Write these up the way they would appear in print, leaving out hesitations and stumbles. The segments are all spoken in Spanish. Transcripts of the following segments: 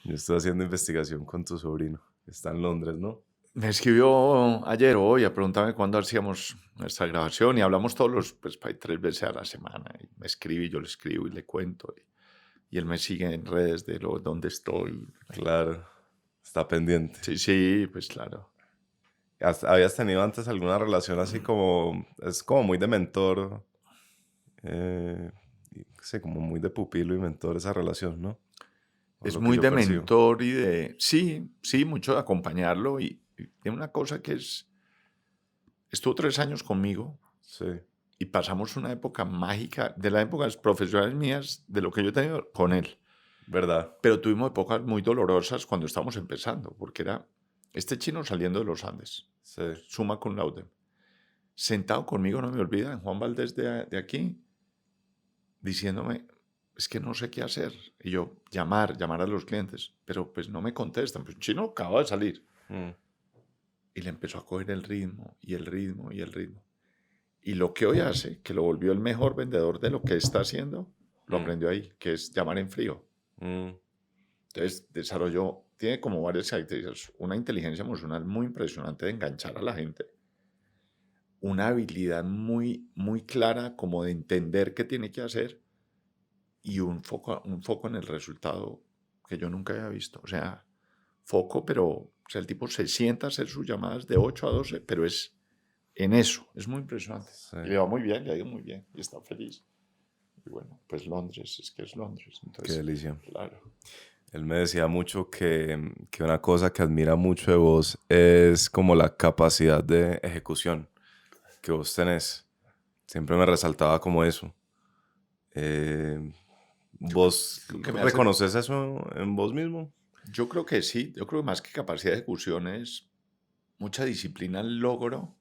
Yo estoy haciendo investigación con tu sobrino. Está en Londres, ¿no? Me escribió ayer o hoy a preguntarme cuándo hacíamos nuestra grabación y hablamos todos los, pues, para ahí 3 veces a la semana. Y me escribe y yo le escribo y le cuento. Y él me sigue en redes de dónde estoy. Claro. Está pendiente. Sí, sí, pues claro. ¿Habías tenido antes alguna relación así como... Es como muy de mentor? Sí, como muy de pupilo y mentor esa relación, ¿no? O Es lo que muy yo de percibo. mentor y de... Sí, sí, mucho de acompañarlo. Y tiene una cosa que es... Estuvo 3 años conmigo Sí, y pasamos una época mágica de las épocas profesionales mías, de lo que yo he tenido con él. ¿verdad? Pero tuvimos épocas muy dolorosas cuando estábamos empezando, porque era este chino saliendo de los Andes, Sí. summa cum laude, sentado conmigo, no me olvida, en Juan Valdés de aquí, diciéndome, es que no sé qué hacer. Y yo, llamar a los clientes, pero pues no me contestan. Pues un chino acaba de salir. Mm, Y le empezó a coger el ritmo, y el ritmo, y el ritmo. Y lo que hoy hace, que lo volvió el mejor vendedor de lo que está haciendo, lo mm, aprendió ahí, que es llamar en frío. mm. Entonces desarrolló, tiene como varias características, una inteligencia emocional muy impresionante de enganchar a la gente, una habilidad muy, muy clara como de entender qué tiene que hacer y un foco en el resultado que yo nunca había visto. O sea, foco, pero o sea, el tipo se sienta a hacer sus llamadas de 8 a 12, pero es en eso, es muy impresionante. Sí. Y le va muy bien, le ha ido muy bien y está feliz. Y bueno, pues Londres, es que es Londres. Qué Entonces, delicia. claro. Él me decía mucho que una cosa que admira mucho de vos es como la capacidad de ejecución que vos tenés. Siempre me resaltaba como eso. Eh, ¿Vos Lo que me hace reconoces eso en vos mismo? Yo creo que sí, yo creo que más que capacidad de ejecución es mucha disciplina al logro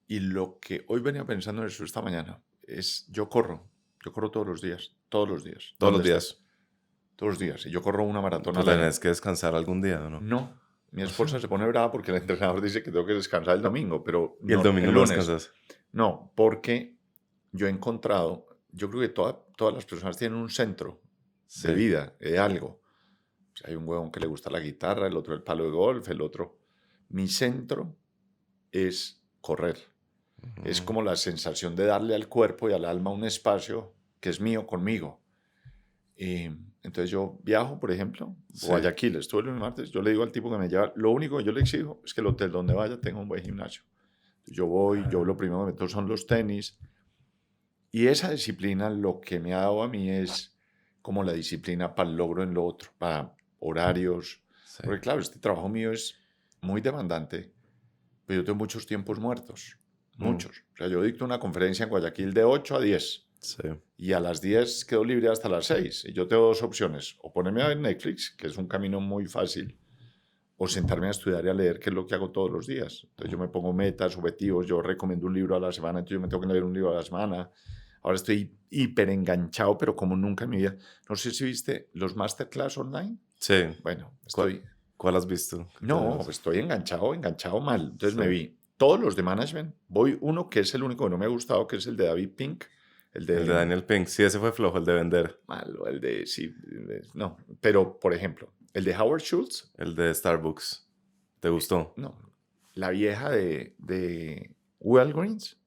y lo que hoy venía pensando en eso esta mañana es yo corro todos los días, Todos los ¿dónde esté? días. Todos los días, y yo corro una maratón Pero al año. tenés que descansar algún día, ¿o no? No, mi esposa se pone brava porque el entrenador dice que tengo que descansar el domingo, pero Y el no, domingo el no lunes. descansas. No, porque yo he encontrado, yo creo que todas las personas tienen un centro de Sí. vida, de algo. O sea, hay un huevón que le gusta la guitarra, el otro el palo de golf, el otro. Mi centro es correr. Es Ujú. como la sensación de darle al cuerpo y al alma un espacio que es mío conmigo. Y entonces yo viajo, por ejemplo, Sí. Guayaquil, estuve el lunes y martes, yo le digo al tipo que me lleva, lo único que yo le exijo es que el hotel donde vaya tenga un buen gimnasio. Yo voy, yo lo primero que meto son los tenis. Y esa disciplina lo que me ha dado a mí es como la disciplina para el logro en lo otro, para horarios. Sí. Porque claro, este trabajo mío es muy demandante, pero yo tengo muchos tiempos muertos, muchos. O sea, yo dicto una conferencia en Guayaquil de 8 a 10 Sí. y a las 10 quedo libre hasta las 6. Y yo tengo dos opciones, o ponerme a ver Netflix, que es un camino muy fácil, o sentarme a estudiar y a leer, que es lo que hago todos los días. Entonces yo me pongo metas, objetivos, yo recomiendo un libro a la semana, entonces yo me tengo que leer un libro a la semana. Ahora estoy hiper enganchado, pero como nunca en mi vida. No sé si viste los masterclass online. Sí. Bueno, ¿Cuál, estoy... cuál has visto? ¿Qué te No, ves? estoy enganchado, enganchado mal. Entonces Sí. me vi todos los de management. Voy uno que es el único que no me ha gustado, que es el de David Pink. El El de de... Daniel Pink. Sí, ese fue flojo, el de vender. Malo, el de... Sí, no. Pero, por ejemplo, el de Howard Schultz. El de Starbucks. ¿Te gustó? No, la vieja de Walgreens,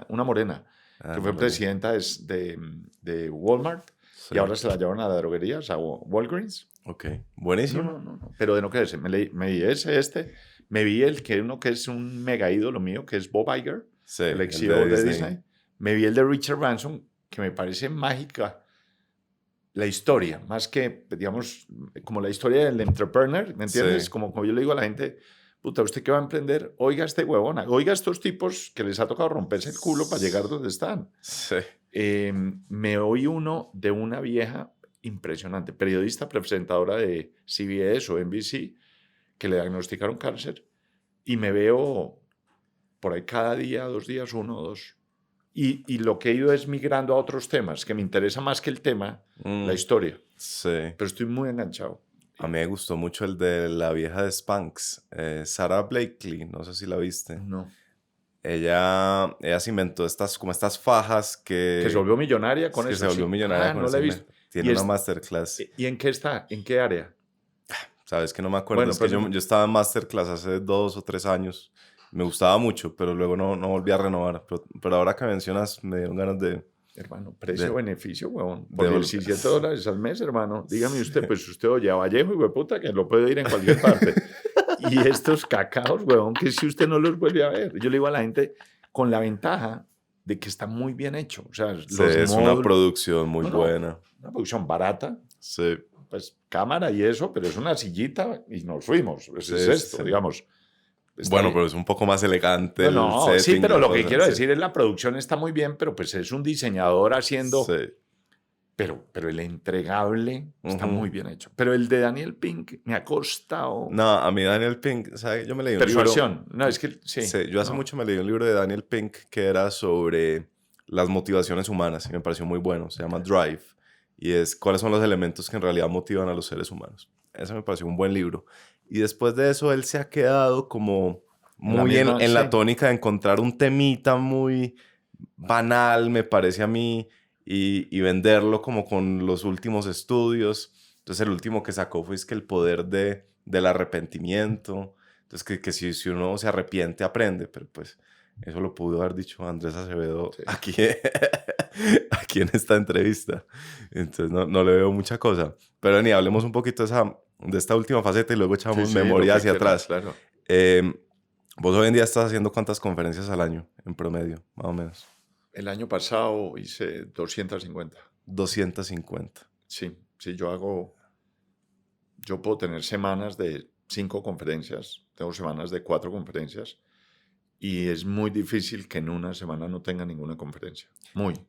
una morena, Ah, que no fue lo vi. presidenta de Walmart Sí. y ahora se la llevan a la droguería, a Walgreens. Ok. No, Buenísima. no, no, no. Pero de no creerse, me vi me vi el que uno que es un mega ídolo mío, que es Bob Iger, Sí, el ex el de CEO de Disney. Disney. Me vi el de Richard Branson, que me parece mágica la historia, más que, digamos, como la historia del entrepreneur, ¿me entiendes? Sí. Como yo le digo a la gente, puta, ¿usted qué va a emprender? Oiga este huevona, oiga estos tipos que les ha tocado romperse el culo para llegar donde están. Sí. Me oí uno de una vieja impresionante, periodista, presentadora de CBS o NBC, que le diagnosticaron cáncer, y me veo por ahí cada día, 2 días, uno o dos. Y lo que he ido es migrando a otros temas, que me interesa más que el tema, la historia. Sí. Pero estoy muy enganchado. A mí me gustó mucho el de la vieja de Spanx, Sarah Blakely, no sé si la viste. No. Ella se inventó como estas fajas Que se que, volvió millonaria con que se eso, volvió sí. millonaria Ah, con no la ese he visto. invento. Tiene una masterclass. ¿Y en qué está? ¿En qué área? ¿Sabes que no me acuerdo? Bueno, Es que pero yo estaba en Masterclass hace 2 o 3 años. Me gustaba mucho, pero luego no volví a renovar. Pero ahora que mencionas, me dieron ganas hermano, de, precio-beneficio, huevón. de Por volver. $17 al mes, hermano. Dígame usted, pues usted oye a Vallejo, hijo de puta, que lo puede ir en cualquier parte. Y estos cacaos, huevón, que si usted no los vuelve a ver. Yo le digo a la gente, con la ventaja de que está muy bien hecho. O sea, Sí, los es una módulos... producción muy No, buena. una producción barata, Sí, pues cámara y eso, pero es una sillita y nos fuimos. Pues es sí, sí, esto, sí. digamos. Está Bueno, bien. pero es un poco más elegante No, el no, sí, setting, pero la lo que cosa. quiero Sí, decir es la producción está muy bien, pero pues es un diseñador haciendo, sí. pero el entregable está Ujú. muy bien hecho. Pero el de Daniel Pink me ha costado No, a mí Daniel Pink, ¿sabes? Yo me leí un libro. persuasión. No, es que sí, Sí, yo hace no. mucho me leí un libro de Daniel Pink que era sobre las motivaciones humanas y me pareció muy bueno. Se llama Drive y es cuáles son los elementos que en realidad motivan a los seres humanos. Ese me pareció un buen libro. Y después de eso él se ha quedado como En la muy misma, en la sí. tónica de encontrar un temita muy banal, me parece a mí, y venderlo como con los últimos estudios. Entonces el último que sacó fue es que el poder del arrepentimiento. Entonces que si uno se arrepiente, aprende, pero pues eso lo pudo haber dicho Andrés Acevedo Sí, aquí, aquí en esta entrevista. Entonces no le veo mucha cosa. Pero ni hablemos un poquito de esta última faceta y luego sí, echamos sí, lo memoria que hacia quiera, atrás. claro. Eh, Vos hoy en día estás haciendo cuántas conferencias al año, en promedio, más o menos. El año pasado hice 250. 250. Sí, sí, yo puedo tener semanas de 5 conferencias, tengo semanas de 4 conferencias y es muy difícil que en una semana no tenga ninguna conferencia. Muy. Yo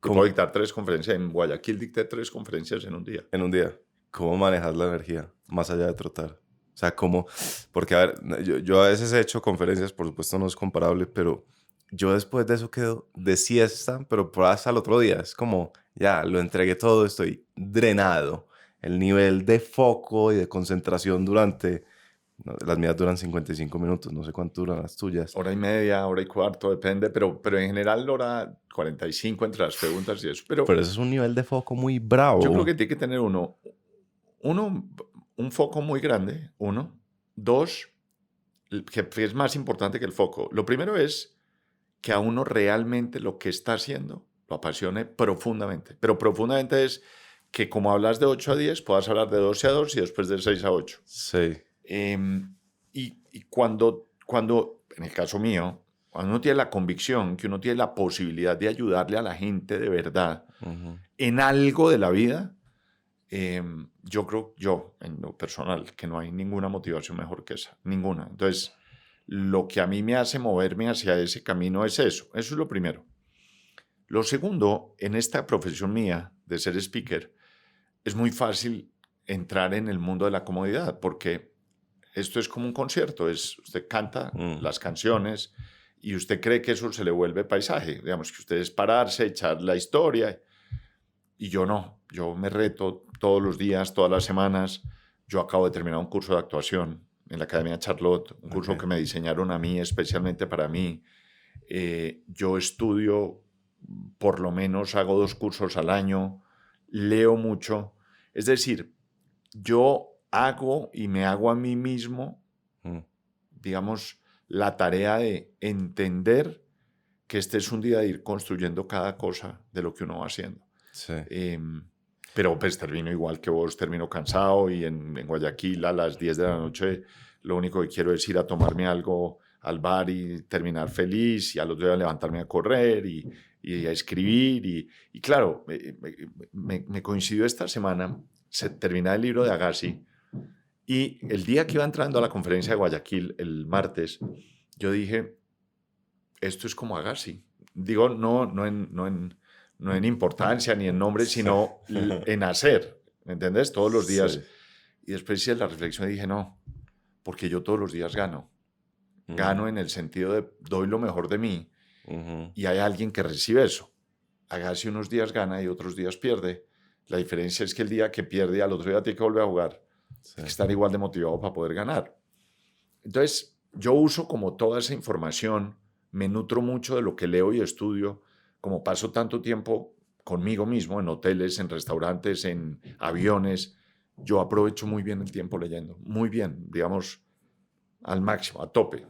puedo ¿Cómo, dictar 3 conferencias. En Guayaquil dicté 3 conferencias en un día. en un día, cómo manejas la energía más allá de trotar? O sea, cómo, porque a ver, yo a veces he hecho conferencias, por supuesto no es comparable, pero yo después de eso quedo de siesta, pero por hasta el otro día. Es como, ya, lo entregué todo, estoy drenado. El nivel de foco y de concentración durante, no, las mías duran 55 minutos, no sé cuánto duran las tuyas. Hora y media, hora y cuarto, depende, pero en general hora 45 entre las preguntas y eso. Pero Pero eso es un nivel de foco muy yo creo bravo. que tiene que tener uno, un foco muy grande, uno. Dos, que es más importante que el foco. Lo primero es que a uno realmente lo que está haciendo lo apasione profundamente. Pero profundamente es que como hablas de 8 a 10, puedas hablar de 12 a 2 y después de 6 a 8. Sí. Y cuando, en el caso mío, cuando uno tiene la convicción que uno tiene la posibilidad de ayudarle a la gente de verdad Ujú. en algo de la vida, yo creo, en lo personal, que no hay ninguna motivación mejor que esa, ninguna. Entonces, lo que a mí me hace moverme hacia ese camino es eso es lo primero. Lo segundo, en esta profesión mía de ser speaker, es muy fácil entrar en el mundo de la comodidad, porque esto es como un concierto, usted canta Mm. las canciones y usted cree que eso se le vuelve paisaje, digamos que usted es pararse, echar la historia, y yo no, yo me reto todos los días, todas las semanas. Yo acabo de terminar un curso de actuación en la Academia Charlotte, un curso Ok. que me diseñaron a mí, especialmente para mí. Yo estudio, por lo menos hago 2 cursos al año, leo mucho. Es decir, yo hago y me hago a mí mismo, Mm. digamos, la tarea de entender que este es un día de ir construyendo cada cosa de lo que uno va haciendo. Sí. Pero pues termino igual que vos, termino cansado y en Guayaquil a las 10 de la noche lo único que quiero es ir a tomarme algo al bar y terminar feliz y al otro día levantarme a correr y a escribir. Y claro, me coincidió esta semana, se termina el libro de Agassi y el día que iba entrando a la conferencia de Guayaquil, el martes, yo dije, esto es como Agassi. Digo, no en importancia ni en nombre, Sí. sino en hacer, ¿me entiendes? Todos los días. Sí. Y después hice la reflexión y dije, no, porque yo todos los días gano. Gano en el sentido de doy lo mejor de mí Ujú. y hay alguien que recibe eso. Agassi unos días gana y otros días pierde. La diferencia es que el día que pierde al otro día tiene que volver a jugar. Sí. Hay que estar igual de motivado para poder ganar. Entonces, yo uso como toda esa información, me nutro mucho de lo que leo y estudio, como paso tanto tiempo conmigo mismo, en hoteles, en restaurantes, en aviones, yo aprovecho muy bien el tiempo leyendo, muy bien, digamos, al máximo, a tope.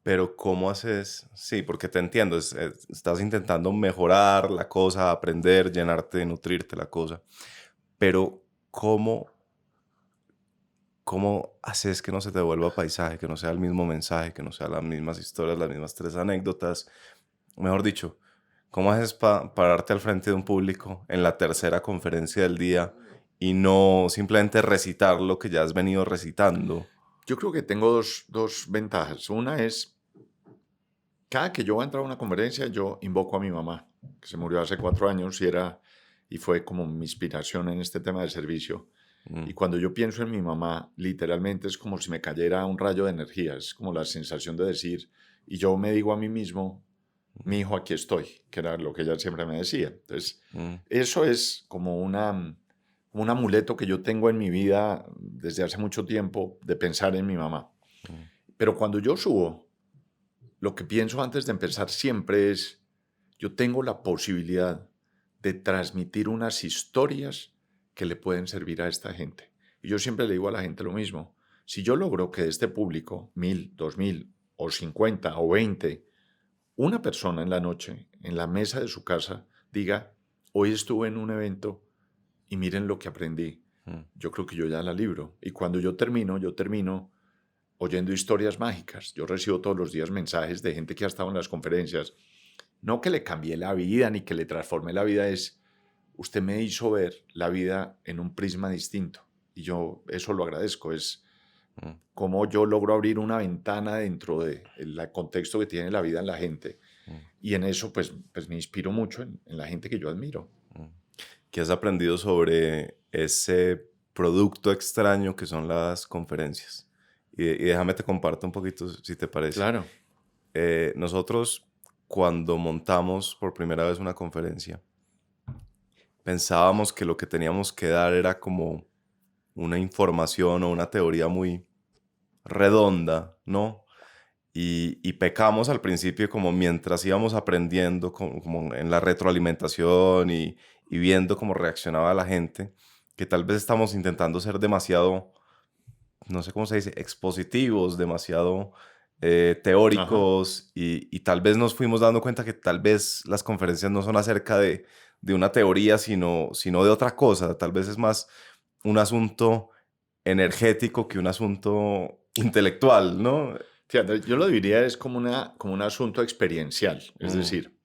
Pero ¿cómo haces? Sí, porque te entiendo, estás intentando mejorar la cosa, aprender, llenarte, nutrirte la cosa, pero ¿cómo haces que no se te vuelva paisaje, que no sea el mismo mensaje, que no sean las mismas historias, las mismas tres anécdotas? Mejor dicho, ¿cómo haces para pararte al frente de un público en la tercera conferencia del día y no simplemente recitar lo que ya has venido recitando? Yo creo que tengo dos ventajas. Una es, cada que yo voy a entrar a una conferencia, yo invoco a mi mamá, que se murió hace 4 años y fue como mi inspiración en este tema del servicio. Y Mm, cuando yo pienso en mi mamá, literalmente es como si me cayera un rayo de energía, es como la sensación de decir, y yo me digo a mí mismo, mi hijo, aquí estoy, que era lo que ella siempre me decía. Entonces, mm, eso es como como un amuleto que yo tengo en mi vida desde hace mucho tiempo de pensar en mi mamá. mm, Pero cuando yo subo, lo que pienso antes de empezar siempre es, yo tengo la posibilidad de transmitir unas historias que le pueden servir a esta gente. Y yo siempre le digo a la gente lo mismo. Si yo logro que de este público, 1000, 2000 o 50 o 20, una persona en la noche, en la mesa de su casa, diga, hoy estuve en un evento y miren lo que aprendí. mm. Yo creo que yo ya la libro. Y cuando yo termino oyendo historias mágicas. Yo recibo todos los días mensajes de gente que ha estado en las conferencias. No que le cambié la vida ni que le transformé la vida, es usted me hizo ver la vida en un prisma distinto. Y yo eso lo agradezco. Es Mm, como yo logro abrir una ventana dentro del contexto que tiene la vida en la gente. mm, Y en eso pues me inspiro mucho en la gente que yo admiro. mm. ¿Qué has aprendido sobre ese producto extraño que son las conferencias? Y déjame te comparto un poquito, si te parece. Claro. Nosotros, cuando montamos por primera vez una conferencia, pensábamos que lo que teníamos que dar era como una información o una teoría muy redonda, ¿no? Y pecamos al principio como mientras íbamos aprendiendo, como en la retroalimentación y viendo cómo reaccionaba la gente, que tal vez estamos intentando ser demasiado, no sé cómo se dice, expositivos, demasiado Ajá. teóricos y tal vez nos fuimos dando cuenta que tal vez las conferencias no son acerca de una teoría, sino de otra cosa, tal vez es más un asunto energético que un asunto intelectual, ¿no? Fíjate, yo lo diría es como un asunto experiencial. Es Mm, decir,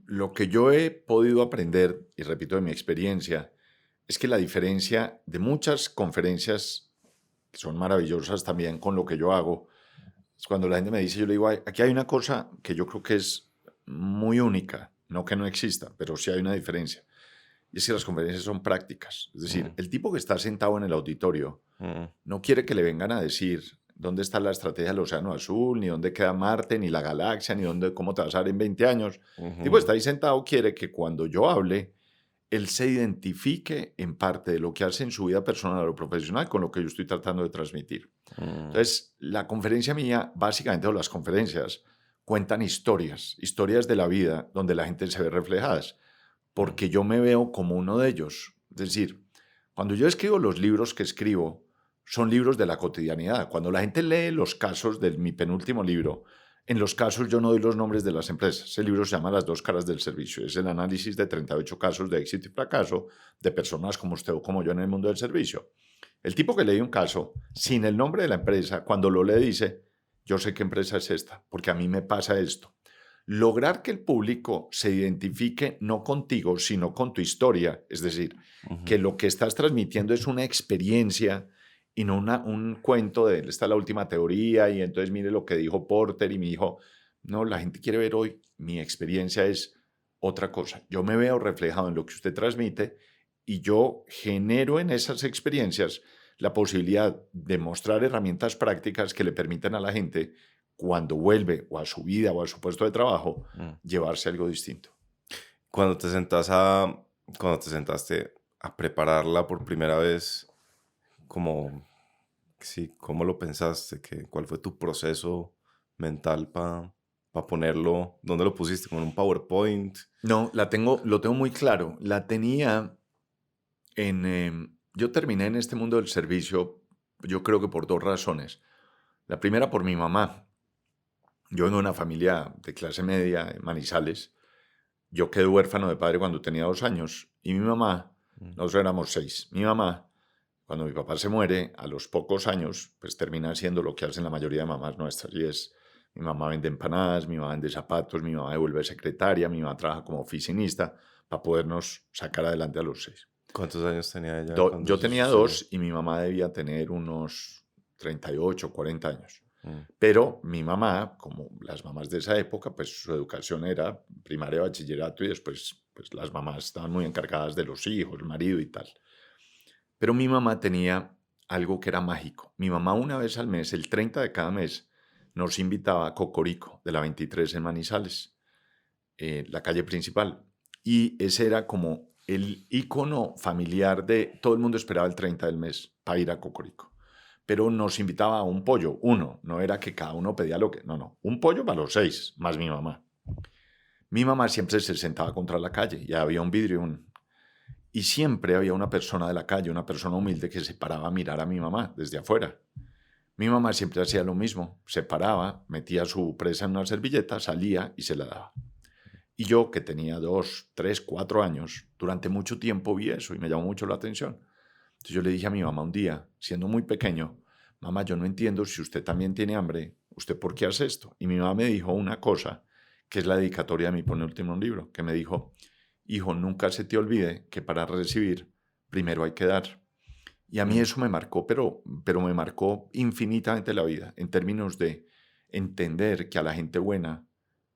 lo que yo he podido aprender, y repito de mi experiencia, es que la diferencia de muchas conferencias, que son maravillosas también con lo que yo hago, es cuando la gente me dice, yo le digo, aquí hay una cosa que yo creo que es muy única, no que no exista, pero sí hay una diferencia, y es que las conferencias son prácticas. Es decir, mm, el tipo que está sentado en el auditorio mm, no quiere que le vengan a decir dónde está la estrategia del Océano Azul, ni dónde queda Marte, ni la galaxia, ni cómo te vas a ver en 20 años. El tipo ujú, está ahí sentado, quiere que cuando yo hable, él se identifique en parte de lo que hace en su vida personal o profesional con lo que yo estoy tratando de transmitir. mm, Entonces, la conferencia mía, básicamente, o las conferencias, cuentan historias, historias de la vida donde la gente se ve reflejadas, mm, porque yo me veo como uno de ellos. Es decir, cuando yo escribo los libros que escribo, son libros de la cotidianidad. Cuando la gente lee los casos de mi penúltimo libro, en los casos yo no doy los nombres de las empresas. Ese libro se llama Las dos caras del servicio. Es el análisis de 38 casos de éxito y fracaso de personas como usted o como yo en el mundo del servicio. El tipo que lee un caso sin el nombre de la empresa, cuando lo lee dice, yo sé qué empresa es esta, porque a mí me pasa esto. Lograr que el público se identifique no contigo, sino con tu historia, es decir, ujú, que lo que estás transmitiendo es una experiencia y no un cuento de esta es la última teoría y entonces mire lo que dijo Porter y mi hijo. No, la gente quiere ver hoy, mi experiencia es otra cosa. Yo me veo reflejado en lo que usted transmite y yo genero en esas experiencias la posibilidad de mostrar herramientas prácticas que le permitan a la gente, cuando vuelve o a su vida o a su puesto de trabajo, mm. llevarse algo distinto. Cuando te sentas a, cuando te sentaste a prepararla por primera vez, como, sí, ¿cómo lo pensaste? ¿Cuál fue tu proceso mental para ponerlo? ¿Dónde lo pusiste? ¿Con un PowerPoint? No, lo tengo muy claro. La tenía en, yo terminé en este mundo del servicio, yo creo que por dos razones. La primera, por mi mamá. Yo vengo de una familia de clase media en Manizales. Yo quedé huérfano de padre cuando tenía 2 años y mi mamá, nosotros éramos 6. Mi mamá, cuando mi papá se muere, a los pocos años, pues termina haciendo lo que hacen la mayoría de mamás nuestras y es, mi mamá vende empanadas, mi mamá vende zapatos, mi mamá devuelve secretaria, mi mamá trabaja como oficinista para podernos sacar adelante a los 6. ¿Cuántos años tenía ella cuando Yo eso tenía sucedió? 2 y mi mamá debía tener unos 38, 40 años. Mm. Pero mi mamá, como las mamás de esa época, pues su educación era primaria, bachillerato y después pues las mamás estaban muy encargadas de los hijos, el marido y tal. Pero mi mamá tenía algo que era mágico. Mi mamá una vez al mes, el 30 de cada mes, nos invitaba a Cocorico de la 23 en Manizales, la calle principal. Y ese era como el icono familiar de todo el mundo esperaba el 30 del mes para ir a Cocorico. Pero nos invitaba a un pollo, uno, no era que cada uno pedía lo que, no, un pollo para los 6, más mi mamá. Mi mamá siempre se sentaba contra la calle, ya había un vidrio y siempre había una persona de la calle, una persona humilde que se paraba a mirar a mi mamá desde afuera. Mi mamá siempre hacía lo mismo, se paraba, metía su presa en una servilleta, salía y se la daba. Y yo, que tenía 2, 3, 4 años, durante mucho tiempo vi eso y me llamó mucho la atención. Entonces yo le dije a mi mamá un día, siendo muy pequeño, mamá, yo no entiendo si usted también tiene hambre, ¿usted por qué hace esto? Y mi mamá me dijo una cosa, que es la dedicatoria de mi penúltimo libro, que me dijo, hijo, nunca se te olvide que para recibir, primero hay que dar. Y a mí eso me marcó, pero me marcó infinitamente la vida, en términos de entender que a la gente buena,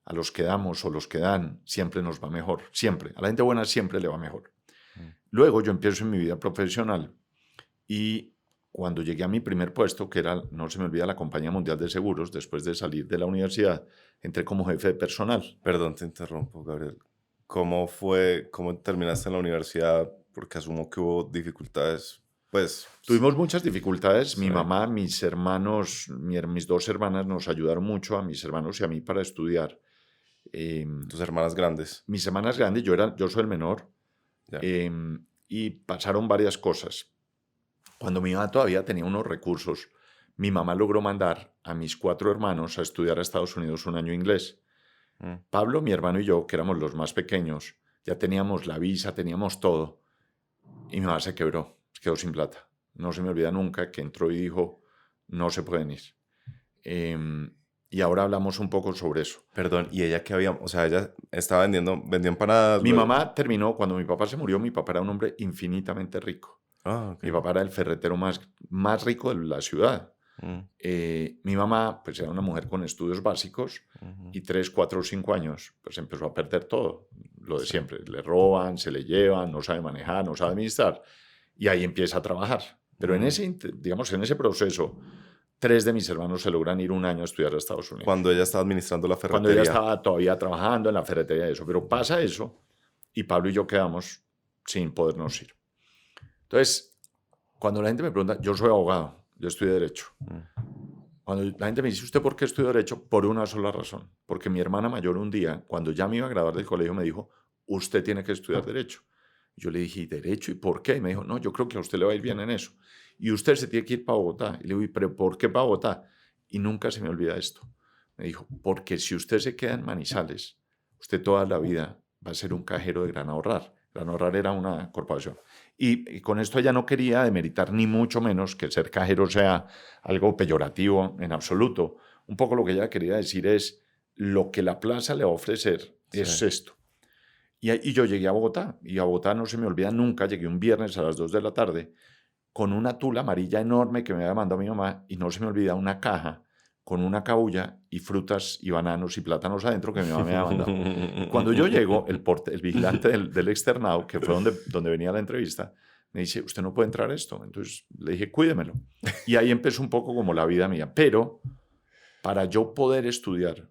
a los que damos o los que dan, siempre nos va mejor, siempre. A la gente buena siempre le va mejor. Luego yo empiezo en mi vida profesional y cuando llegué a mi primer puesto, que era, no se me olvida, la Compañía Mundial de Seguros, después de salir de la universidad, entré como jefe de personal. Perdón, te interrumpo, Gabriel. ¿Cómo terminaste en la universidad? Porque asumo que hubo dificultades, pues... Tuvimos muchas dificultades. Sí. Mi mamá, mis hermanos, mis 2 hermanas nos ayudaron mucho, a mis hermanos y a mí, para estudiar. ¿Tus hermanas grandes? Mis hermanas grandes, yo soy el menor. Ya. Y pasaron varias cosas. Cuando mi mamá todavía tenía unos recursos, mi mamá logró mandar a mis 4 hermanos a estudiar a Estados Unidos un año inglés. Pablo, mi hermano y yo, que éramos los más pequeños, ya teníamos la visa, teníamos todo. Y mi mamá se quebró, se quedó sin plata. No se me olvida nunca que entró y dijo, no se pueden ir. Y ahora hablamos un poco sobre eso. Perdón, ¿y ella qué había? O sea, ella estaba vendió empanadas. Mi mamá terminó, cuando mi papá se murió, mi papá era un hombre infinitamente rico. Okay. Mi papá era el ferretero más rico de la ciudad. Mi mamá, pues, era una mujer con estudios básicos y 3, 4 o 5 años, pues empezó a perder todo. Lo de siempre. Le roban, se le llevan, no sabe manejar, no sabe administrar. Y ahí empieza a trabajar. Pero en ese proceso, 3 de mis hermanos se logran ir un año a estudiar a Estados Unidos. Cuando ella estaba administrando la ferretería. Cuando ella estaba todavía trabajando en la ferretería y eso. Pero pasa eso y Pablo y yo quedamos sin podernos ir. Entonces, cuando la gente me pregunta, yo soy abogado, yo estudié Derecho. Cuando la gente me dice, ¿usted por qué estudió Derecho? Por una sola razón. Porque mi hermana mayor un día, cuando ya me iba a graduar del colegio, me dijo, usted tiene que estudiar Derecho. Yo le dije, ¿y Derecho? ¿Y por qué? Y me dijo, no, yo creo que a usted le va a ir bien en eso. Y usted se tiene que ir para Bogotá. Y le digo, ¿pero por qué para Bogotá? Y nunca se me olvida esto. Me dijo, porque si usted se queda en Manizales, usted toda la vida va a ser un cajero de Gran Ahorrar. Gran Ahorrar era una corporación. Y con esto ella no quería demeritar ni mucho menos que ser cajero sea algo peyorativo en absoluto. Un poco lo que ella quería decir es, lo que la plaza le va a ofrecer es esto. Y yo llegué a Bogotá, y a Bogotá no se me olvida nunca, llegué un viernes a las 2 de la tarde con una tula amarilla enorme que me había mandado mi mamá, y no se me olvida una caja con una cabulla y frutas y bananos y plátanos adentro que mi mamá me había mandado. Cuando yo llego, el vigilante del externado, que fue donde venía la entrevista, me dice, usted no puede entrar a esto. Entonces le dije, cuídemelo. Y ahí empezó un poco como la vida mía. Pero para yo poder estudiar,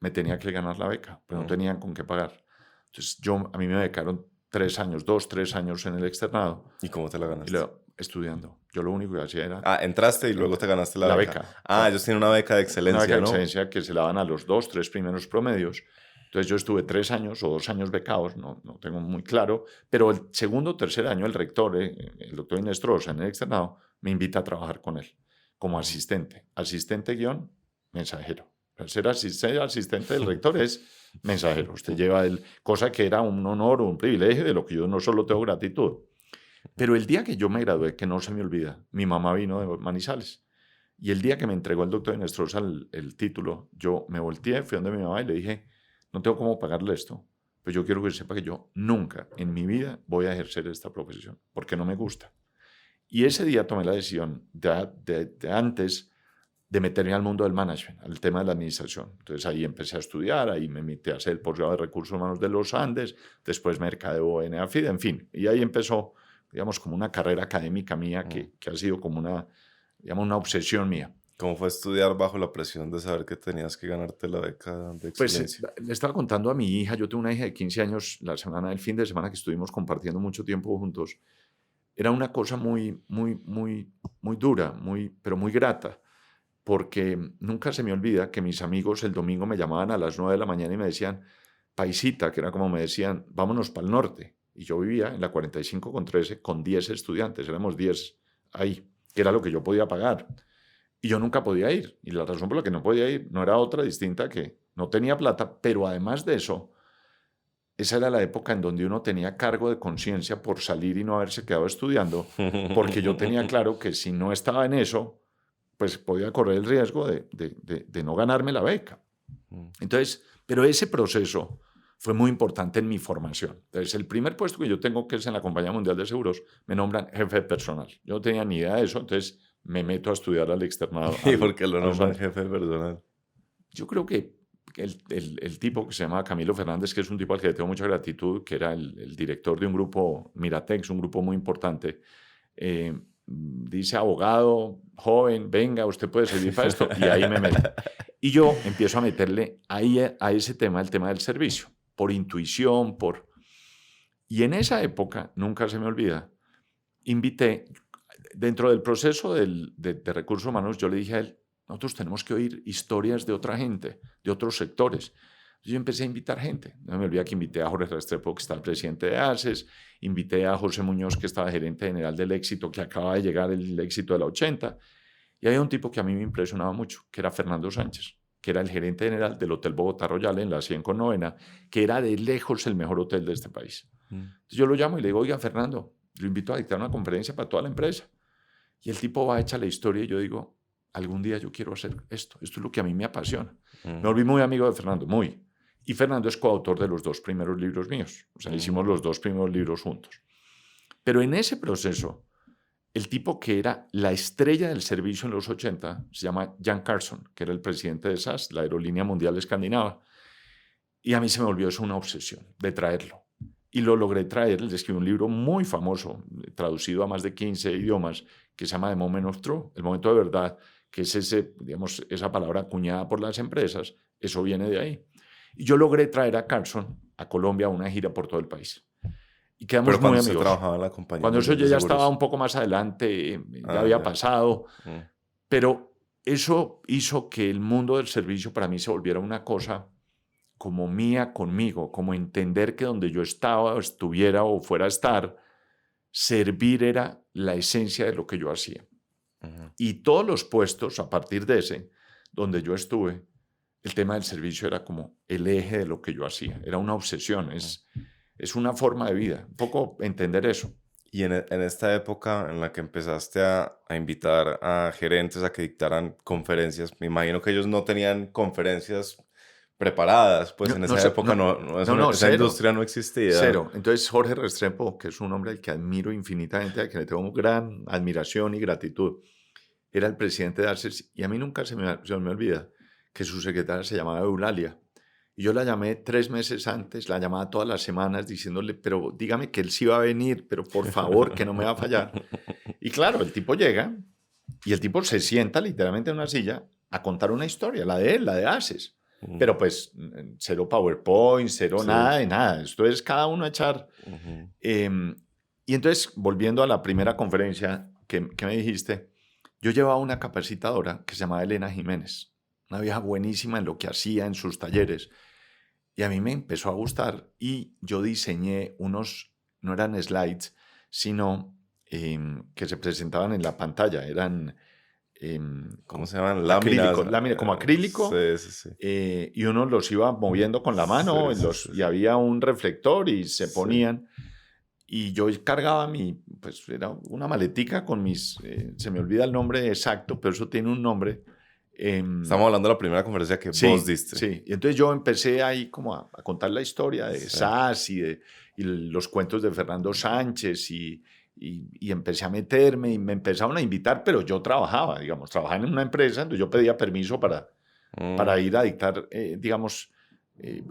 me tenía que ganar la beca, pero no tenían con qué pagar. Entonces a mí me becaron 3 años, 2, 3 años en el externado. ¿Y cómo te la ganaste? Estudiando. Yo lo único que hacía era... entraste y luego te ganaste la beca. Ellos tienen una beca de excelencia, una beca ¿no? de excelencia que se la dan a los 2, 3 primeros promedios. Entonces yo estuve 3 años o 2 años becados, no tengo muy claro, pero el segundo o tercer año el rector, el doctor Inestrosa, en el externado, me invita a trabajar con él como asistente. Asistente guión, mensajero. Ser asistente del rector es mensajero. Usted lleva cosa que era un honor o un privilegio, de lo que yo no solo tengo gratitud. Pero el día que yo me gradué, que no se me olvida, mi mamá vino de Manizales. Y el día que me entregó el doctor Inestrosa el título, yo me volteé, fui donde mi mamá y le dije, no tengo cómo pagarle esto, pero yo quiero que sepa que yo nunca en mi vida voy a ejercer esta profesión, porque no me gusta. Y ese día tomé la decisión de antes de meterme al mundo del management, al tema de la administración. Entonces ahí empecé a estudiar, ahí me metí a hacer el posgrado de Recursos Humanos de los Andes, después Mercadeo en AFID, en fin. Y ahí empezó, digamos, como una carrera académica mía que ha sido como una obsesión mía. ¿Cómo fue estudiar bajo la presión de saber que tenías que ganarte la beca de excelencia? Pues le estaba contando a mi hija, yo tengo una hija de 15 años, el fin de semana que estuvimos compartiendo mucho tiempo juntos, era una cosa muy dura, pero muy grata, porque nunca se me olvida que mis amigos el domingo me llamaban a las 9 de la mañana y me decían, paisita, que era como me decían, vámonos para el norte. Y yo vivía en la 45 con 13 con 10 estudiantes, éramos 10 ahí, que era lo que yo podía pagar. Y yo nunca podía ir. Y la razón por la que no podía ir no era otra distinta que no tenía plata, pero además de eso, esa era la época en donde uno tenía cargo de conciencia por salir y no haberse quedado estudiando, porque yo tenía claro que si no estaba en eso, pues podía correr el riesgo de no ganarme la beca. Entonces, pero ese proceso fue muy importante en mi formación. Entonces, el primer puesto que yo tengo, que es en la Compañía Mundial de Seguros, me nombran jefe de personal. Yo no tenía ni idea de eso, entonces me meto a estudiar al externado. ¿Y por qué lo nombran jefe de personal? Yo creo que el tipo que se llama Camilo Fernández, que es un tipo al que le tengo mucha gratitud, que era el director de un grupo, Miratex, un grupo muy importante, dice, abogado, joven, venga, usted puede servir para esto, y ahí me meto. Y yo empiezo a meterle ahí a ese tema, el tema del servicio, por intuición, Y en esa época, nunca se me olvida, invité, dentro del proceso de recursos humanos, yo le dije a él, nosotros tenemos que oír historias de otra gente, de otros sectores. Yo empecé a invitar gente. No me olvida que invité a Jorge Restrepo, que está el presidente de ACES, invité a José Muñoz, que estaba gerente general del Éxito, que acaba de llegar el Éxito de la 80. Y había un tipo que a mí me impresionaba mucho, que era Fernando Sánchez, que era el gerente general del Hotel Bogotá Royal en la 100 con novena, que era de lejos el mejor hotel de este país. Entonces yo lo llamo y le digo, oiga, Fernando, lo invito a dictar una conferencia para toda la empresa. Y el tipo va a echar la historia y yo digo, algún día yo quiero hacer esto es lo que a mí me apasiona. Me volví muy amigo de Fernando, muy. Y Fernando es coautor de los 2 primeros libros míos. O sea, hicimos los 2 primeros libros juntos. Pero en ese proceso, el tipo que era la estrella del servicio en los 80 se llama Jan Carlson, que era el presidente de SAS, la aerolínea mundial escandinava. Y a mí se me volvió eso una obsesión de traerlo. Y lo logré traer. Le escribí un libro muy famoso, traducido a más de 15 idiomas, que se llama The Moment of Truth, el momento de verdad, que es esa palabra acuñada por las empresas. Eso viene de ahí. Y yo logré traer a Carlson a Colombia a una gira por todo el país. Y quedamos muy amigos. Trabajaba en la compañía. Cuando eso yo ya estaba un poco más adelante, ya había pasado. Pero eso hizo que el mundo del servicio para mí se volviera una cosa como mía conmigo, como entender que donde yo estaba, o estuviera o fuera a estar, servir era la esencia de lo que yo hacía. Y todos los puestos, a partir de ese, donde yo estuve, el tema del servicio era como el eje de lo que yo hacía. Era una obsesión, es una forma de vida. Un poco entender eso. Y en esta época en la que empezaste a invitar a gerentes a que dictaran conferencias, me imagino que ellos no tenían conferencias preparadas, pues en esa época esa industria no existía. Cero. Entonces Jorge Restrepo, que es un hombre al que admiro infinitamente, al que le tengo gran admiración y gratitud, era el presidente de ACES y a mí nunca se me olvida que su secretaria se llamaba Eulalia. Y yo la llamé 3 meses antes, la llamaba todas las semanas diciéndole, pero dígame que él sí va a venir, pero por favor, que no me va a fallar. Y claro, el tipo llega y el tipo se sienta literalmente en una silla a contar una historia, la de él, la de ACES. Pero pues cero PowerPoint, cero nada de nada. Esto es cada uno echar. Y entonces, volviendo a la primera conferencia que me dijiste, yo llevaba una capacitadora que se llamaba Elena Jiménez, una vieja buenísima en lo que hacía en sus talleres. Y a mí me empezó a gustar y yo diseñé unos, no eran slides, sino que se presentaban en la pantalla, eran ¿Cómo como se llaman? Láminas. acrílicos, láminas como acrílico, Sí, sí, sí. y uno los iba moviendo con la mano Sí, sí, sí, y sí. había un reflector y se Sí. ponían. Y yo cargaba pues era una maletica con se me olvida el nombre exacto, pero eso tiene un nombre. Estamos hablando de la primera conferencia que vos Sí, diste. sí. Y entonces yo empecé ahí como a contar la historia de Sí. SAS y los cuentos de Fernando Sánchez y empecé a meterme y me empezaron a invitar, pero yo trabajaba, digamos, trabajaba en una empresa, entonces yo pedía permiso para ir a dictar, digamos,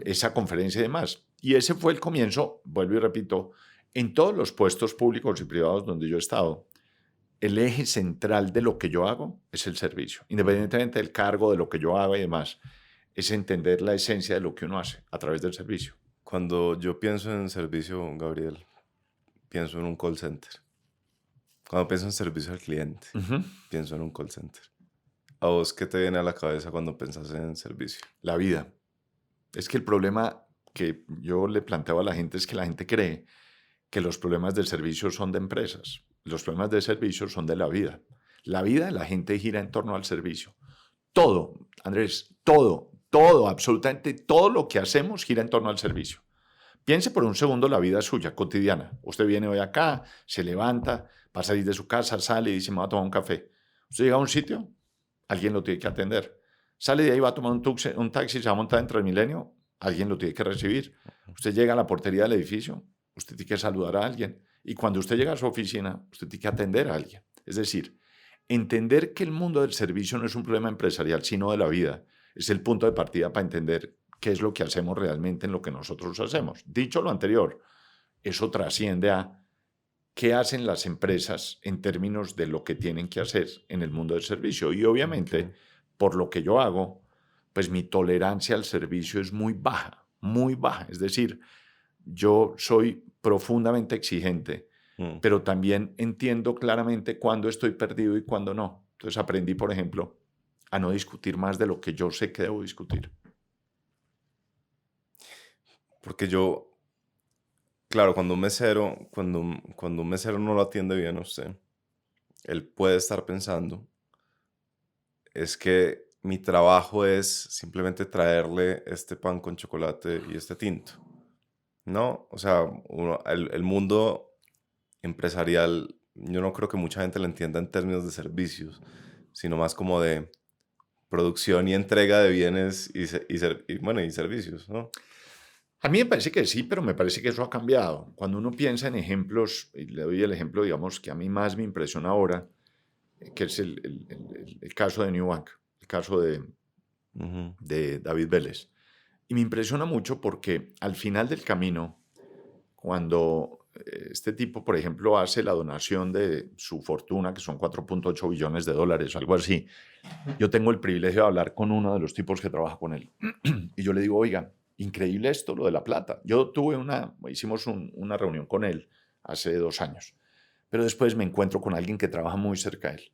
esa conferencia y demás. Y ese fue el comienzo, vuelvo y repito, en todos los puestos públicos y privados donde yo he estado, el eje central de lo que yo hago es el servicio, independientemente del cargo, de lo que yo haga y demás, es entender la esencia de lo que uno hace a través del servicio. Cuando yo pienso en servicio, Gabriel, pienso en un call center. Cuando pienso en servicio al cliente, pienso en un call center. ¿A vos qué te viene a la cabeza cuando pensás en servicio? La vida. Es que el problema que yo le planteo a la gente es que la gente cree que los problemas del servicio son de empresas. Los problemas del servicio son de la vida. La vida de la gente gira en torno al servicio. Todo, Andrés, todo, absolutamente todo lo que hacemos gira en torno al servicio. Piense por un segundo la vida suya, cotidiana. Usted viene hoy acá, se levanta, va a salir de su casa, sale y dice, me voy a tomar un café. Usted llega a un sitio, alguien lo tiene que atender. Sale de ahí, va a tomar un taxi, se va a montar en Transmilenio, alguien lo tiene que recibir. Usted llega a la portería del edificio, usted tiene que saludar a alguien. Y cuando usted llega a su oficina, usted tiene que atender a alguien. Es decir, entender que el mundo del servicio no es un problema empresarial, sino de la vida, es el punto de partida para entender qué es lo que hacemos realmente en lo que nosotros hacemos. Dicho lo anterior, eso trasciende a qué hacen las empresas en términos de lo que tienen que hacer en el mundo del servicio. Y obviamente, por lo que yo hago, pues mi tolerancia al servicio es muy baja, muy baja. Es decir, yo soy profundamente exigente, pero también entiendo claramente cuándo estoy perdido y cuándo no. Entonces aprendí, por ejemplo, a no discutir más de lo que yo sé que debo discutir. Porque yo, claro, cuando un mesero no lo atiende bien a usted, él puede estar pensando, es que mi trabajo es simplemente traerle este pan con chocolate y este tinto. No, o sea, el mundo empresarial, yo no creo que mucha gente lo entienda en términos de servicios, sino más como de producción y entrega de bienes y servicios, ¿no? A mí me parece que sí, pero me parece que eso ha cambiado. Cuando uno piensa en ejemplos, y le doy el ejemplo, digamos, que a mí más me impresiona ahora, que es el caso de New Bank, el caso de David Vélez. Y me impresiona mucho porque al final del camino, cuando este tipo, por ejemplo, hace la donación de su fortuna, que son 4.8 billones de dólares o algo así, yo tengo el privilegio de hablar con uno de los tipos que trabaja con él. Y yo le digo, oiga, increíble esto, lo de la plata. Hicimos una reunión con él hace 2 años, pero después me encuentro con alguien que trabaja muy cerca de él.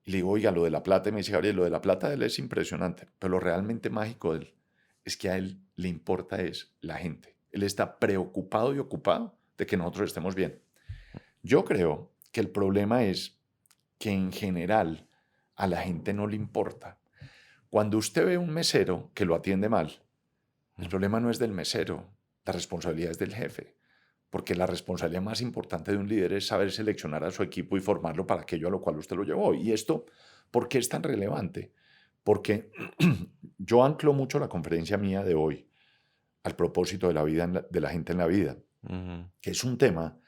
Y le digo, oiga, lo de la plata, y me dice, Gabriel, lo de la plata de él es impresionante, pero lo realmente mágico de él es que a él le importa es la gente. Él está preocupado y ocupado de que nosotros estemos bien. Yo creo que el problema es que en general a la gente no le importa. Cuando usted ve un mesero que lo atiende mal, el problema no es del mesero, la responsabilidad es del jefe, porque la responsabilidad más importante de un líder es saber seleccionar a su equipo y formarlo para aquello a lo cual usted lo llevó. Y esto, ¿por qué es tan relevante? Porque yo anclo mucho la conferencia mía de hoy al propósito de la vida de la gente en la vida, que es un tema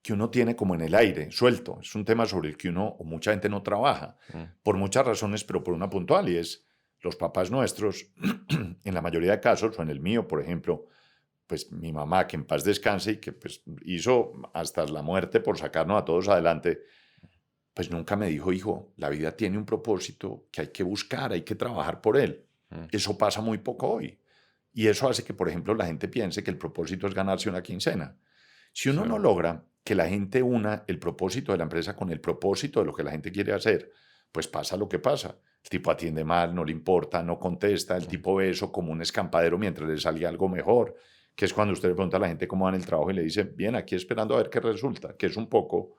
que uno tiene como en el aire, suelto. Es un tema sobre el que uno o mucha gente no trabaja, por muchas razones, pero por una puntual, y es los papás nuestros, en la mayoría de casos, o en el mío, por ejemplo, pues mi mamá, que en paz descanse y que pues hizo hasta la muerte por sacarnos a todos adelante, pues nunca me dijo, hijo, la vida tiene un propósito que hay que buscar, hay que trabajar por él. Eso pasa muy poco hoy. Y eso hace que, por ejemplo, la gente piense que el propósito es ganarse una quincena. Si uno no logra que la gente una el propósito de la empresa con el propósito de lo que la gente quiere hacer, pues pasa lo que pasa. El tipo atiende mal, no le importa, no contesta, el tipo ve eso como un escampadero mientras le sale algo mejor, que es cuando usted le pregunta a la gente cómo va en el trabajo y le dice, bien, aquí esperando a ver qué resulta, que es un poco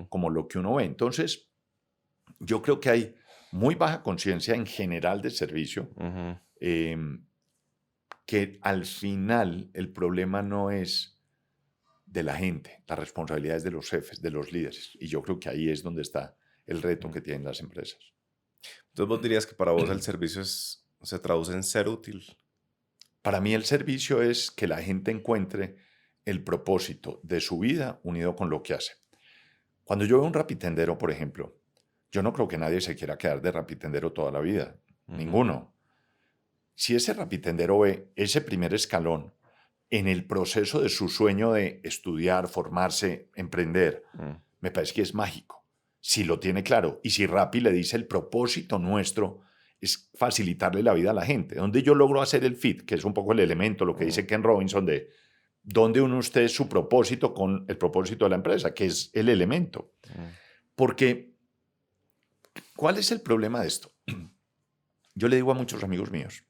como lo que uno ve. Entonces, yo creo que hay muy baja conciencia en general del servicio, que al final el problema no es de la gente, la responsabilidad es de los jefes, de los líderes. Y yo creo que ahí es donde está el reto que tienen las empresas. Entonces vos dirías que para vos el servicio se traduce en ser útil. Para mí el servicio es que la gente encuentre el propósito de su vida unido con lo que hace. Cuando yo veo un rapitendero, por ejemplo, yo no creo que nadie se quiera quedar de rapitendero toda la vida. Ninguno. Si ese rapitendero ve ese primer escalón en el proceso de su sueño de estudiar, formarse, emprender, me parece que es mágico. Si lo tiene claro y si Rappi le dice el propósito nuestro es facilitarle la vida a la gente, donde yo logro hacer el fit, que es un poco el elemento, lo que dice Ken Robinson, de dónde une usted su propósito con el propósito de la empresa, que es el elemento. Porque, ¿cuál es el problema de esto? Yo le digo a muchos amigos míos,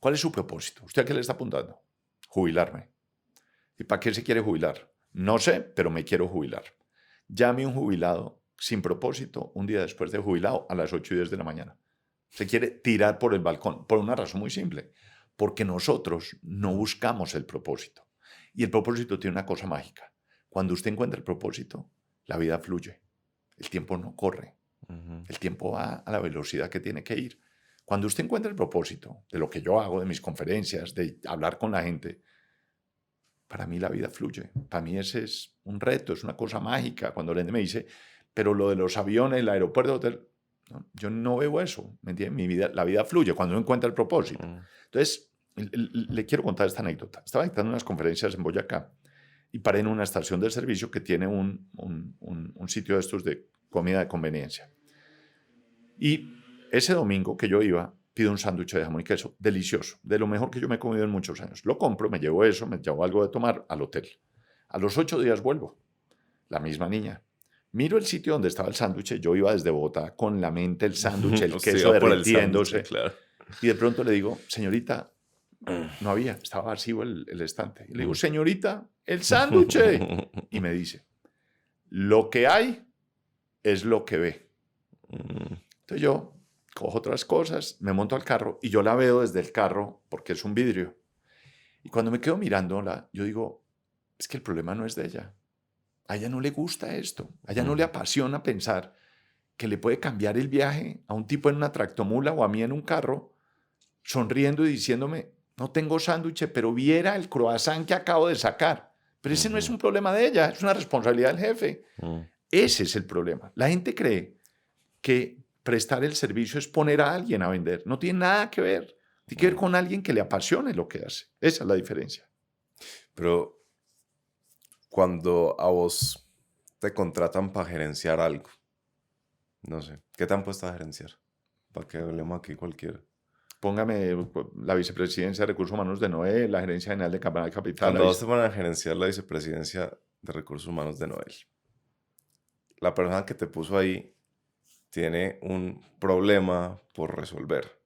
¿cuál es su propósito? ¿Usted a qué le está apuntando? Jubilarme. ¿Y para qué se quiere jubilar? No sé, pero me quiero jubilar. Llame a un jubilado sin propósito un día después de jubilado a las 8:10 de la mañana. Se quiere tirar por el balcón por una razón muy simple, porque nosotros no buscamos el propósito. Y el propósito tiene una cosa mágica. Cuando usted encuentra el propósito, la vida fluye. El tiempo no corre. El tiempo va a la velocidad que tiene que ir. Cuando usted encuentra el propósito de lo que yo hago, de mis conferencias, de hablar con la gente, para mí la vida fluye. Para mí ese es un reto, es una cosa mágica. Cuando la gente me dice, pero lo de los aviones, el aeropuerto, el hotel, no, yo no veo eso. ¿Me entiende? La vida fluye cuando uno encuentra el propósito. Entonces, le quiero contar esta anécdota. Estaba dictando unas conferencias en Boyacá y paré en una estación de servicio que tiene un sitio de estos de comida de conveniencia. Y ese domingo que yo iba, pido un sándwich de jamón y queso, delicioso, de lo mejor que yo me he comido en muchos años. Lo compro, me llevo eso, me llevo algo de tomar al hotel. A los 8 días vuelvo, la misma niña. Miro el sitio donde estaba el sándwich, yo iba desde Bogotá con la mente, el sándwich, el queso derritiéndose. Claro. Y de pronto le digo, señorita, no había, estaba vacío el estante. Y le digo, señorita, el sándwich. Y me dice, lo que hay es lo que ve. Entonces yo cojo otras cosas, me monto al carro y yo la veo desde el carro porque es un vidrio. Y cuando me quedo mirándola, yo digo, es que el problema no es de ella. A ella no le gusta esto. A ella no le apasiona pensar que le puede cambiar el viaje a un tipo en una tractomula o a mí en un carro, sonriendo y diciéndome, no tengo sándwich, pero viera el croissant que acabo de sacar. Pero ese no es un problema de ella, es una responsabilidad del jefe. Ese es el problema. La gente cree que prestar el servicio es poner a alguien a vender. No tiene nada que ver. Tiene que ver con alguien que le apasione lo que hace. Esa es la diferencia. Pero cuando a vos te contratan para gerenciar algo, no sé, ¿qué te han puesto a gerenciar? Para que hablemos aquí cualquiera. Póngame la vicepresidencia de Recursos Humanos de Noel, la gerencia general de Capital. Cuando vos te van a gerenciar la vicepresidencia de Recursos Humanos de Noel, la persona que te puso ahí tiene un problema por resolver.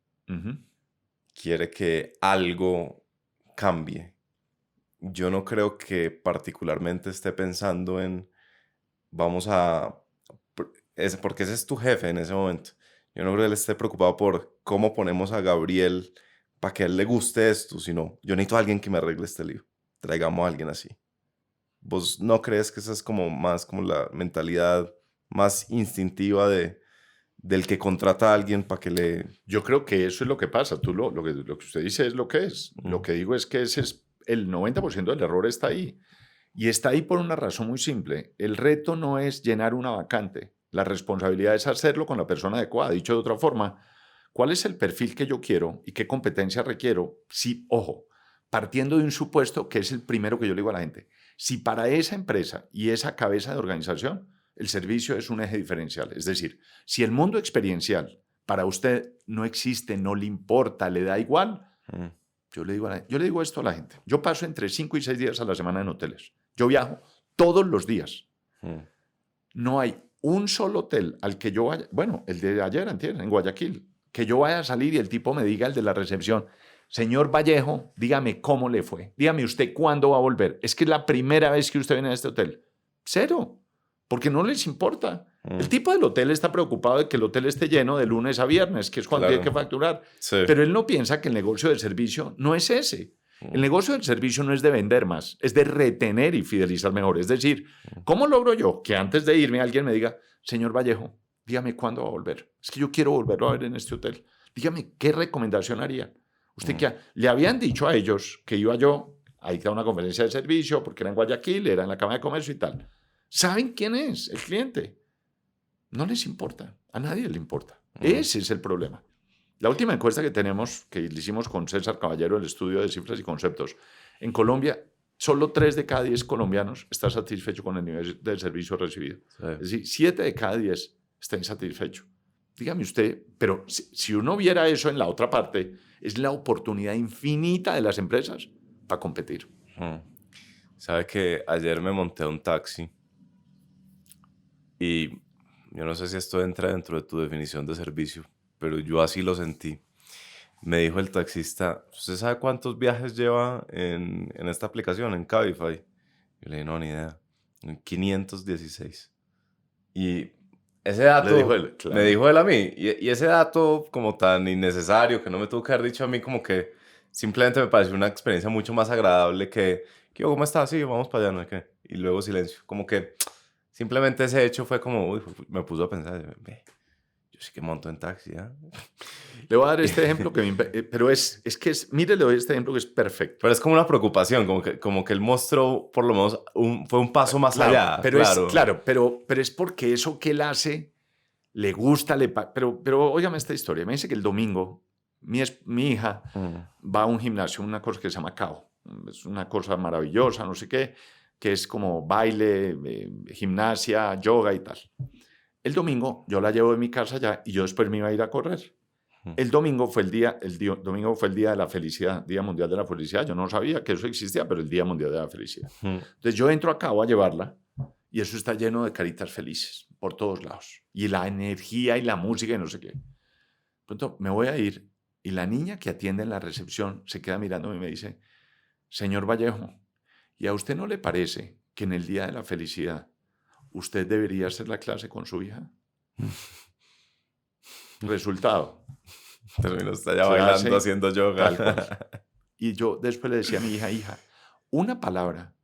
Quiere que algo cambie. Yo no creo que particularmente esté pensando en porque ese es tu jefe en ese momento. Yo no creo que él esté preocupado por cómo ponemos a Gabriel para que a él le guste esto, sino yo necesito a alguien que me arregle este lío. Traigamos a alguien así. ¿Vos no crees que esa es como más como la mentalidad más instintiva del que contrata a alguien para que le... Yo creo que eso es lo que pasa. Lo que usted dice es lo que es. Lo que digo es que ese es el 90% del error está ahí. Y está ahí por una razón muy simple. El reto no es llenar una vacante. La responsabilidad es hacerlo con la persona adecuada. Dicho de otra forma, ¿cuál es el perfil que yo quiero y qué competencia requiero? Sí, ojo, partiendo de un supuesto que es el primero que yo le digo a la gente. Si para esa empresa y esa cabeza de organización el servicio es un eje diferencial, es decir, si el mundo experiencial para usted no existe, no le importa, le da igual, yo le digo esto a la gente. Yo paso entre 5 y 6 días a la semana en hoteles. Yo viajo todos los días. No hay un solo hotel al que yo vaya. Bueno, el de ayer, antier, en Guayaquil. que yo vaya a salir y el tipo me diga, el de la recepción, señor Vallejo, dígame cómo le fue. Dígame usted cuándo va a volver. Es que es la primera vez que usted viene a este hotel. Cero, porque no les importa. El tipo del hotel está preocupado de que el hotel esté lleno de lunes a viernes, que es cuando tiene que facturar. Sí. Pero él no piensa que el negocio del servicio no es ese. El negocio del servicio no es de vender más, es de retener y fidelizar mejor. Es decir, ¿cómo logro yo que antes de irme alguien me diga, señor Vallejo, dígame cuándo va a volver? Es que yo quiero volverlo a ver en este hotel. Dígame, ¿qué recomendación haría? Usted que le habían dicho a ellos que iba yo a ir a una conferencia de servicio porque era en Guayaquil, era en la Cámara de Comercio y tal. ¿Saben quién es el cliente? No les importa, a nadie le importa. Ese es el problema. La última encuesta que tenemos, que le hicimos con César Caballero, el estudio de cifras y conceptos, en Colombia, solo 3 de cada 10 colombianos están satisfechos con el nivel del servicio recibido. Sí. Es decir, 7 de cada 10 están insatisfechos. Dígame usted, pero si uno viera eso en la otra parte, es la oportunidad infinita de las empresas para competir. Sabe que ayer me monté a un taxi y yo no sé si esto entra dentro de tu definición de servicio, pero yo así lo sentí. Me dijo el taxista, ¿usted sabe cuántos viajes lleva en esta aplicación, en Cabify? Yo le dije, no, ni idea. 516. Y ese dato dijo él, claro. me dijo él a mí. Y ese dato como tan innecesario, que no me tuvo que haber dicho a mí, como que simplemente me pareció una experiencia mucho más agradable que ¿cómo estás? Sí, vamos para allá, no sé qué. Y luego silencio. Como que simplemente ese hecho fue como, uy, me puso a pensar, yo sí que monto en taxi, ¿eh? Le voy a dar este ejemplo, pero mire, le doy este ejemplo que es perfecto. Pero es como una preocupación, como que él mostró, por lo menos, fue un paso más allá. Pero es porque eso que él hace le gusta, pero óigame esta historia. Me dice que el domingo mi hija va a un gimnasio, una cosa que se llama CAO. Es una cosa maravillosa, no sé qué, que es como baile, gimnasia, yoga y tal. El domingo yo la llevo de mi casa ya y yo después me iba a ir a correr. El domingo fue el día de la felicidad, Día Mundial de la Felicidad. Yo no sabía que eso existía, pero el Día Mundial de la Felicidad. Entonces yo entro acá a llevarla y eso está lleno de caritas felices por todos lados. Y la energía y la música y no sé qué. Pronto me voy a ir y la niña que atiende en la recepción se queda mirándome y me dice, señor Vallejo, ¿y a usted no le parece que en el Día de la Felicidad usted debería hacer la clase con su hija? Resultado. Terminó está ya bailando, haciendo yoga. Y yo después le decía a mi hija, una palabra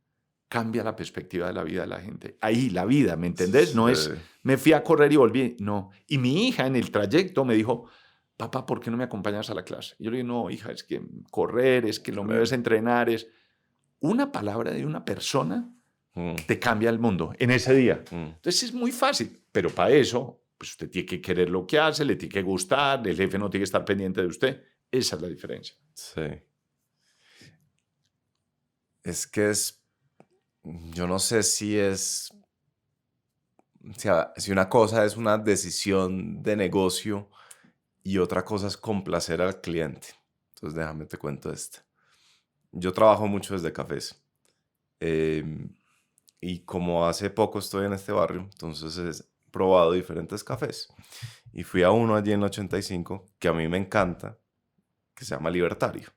cambia la perspectiva de la vida de la gente. Ahí, la vida, ¿me entendés? No es, me fui a correr y volví, no. Y mi hija en el trayecto me dijo, papá, ¿por qué no me acompañas a la clase? Y yo le dije, no, hija, es que correr, es que lo mío es entrenar, es... Una palabra de una persona te cambia el mundo en ese día. Entonces es muy fácil, pero para eso, pues usted tiene que querer lo que hace, le tiene que gustar, el jefe no tiene que estar pendiente de usted. Esa es la diferencia. Sí. Es que yo no sé si si una cosa es una decisión de negocio y otra cosa es complacer al cliente. Entonces déjame te cuento esto. Yo trabajo mucho desde cafés y como hace poco estoy en este barrio, entonces he probado diferentes cafés y fui a uno allí en el 85 que a mí me encanta, que se llama Libertario.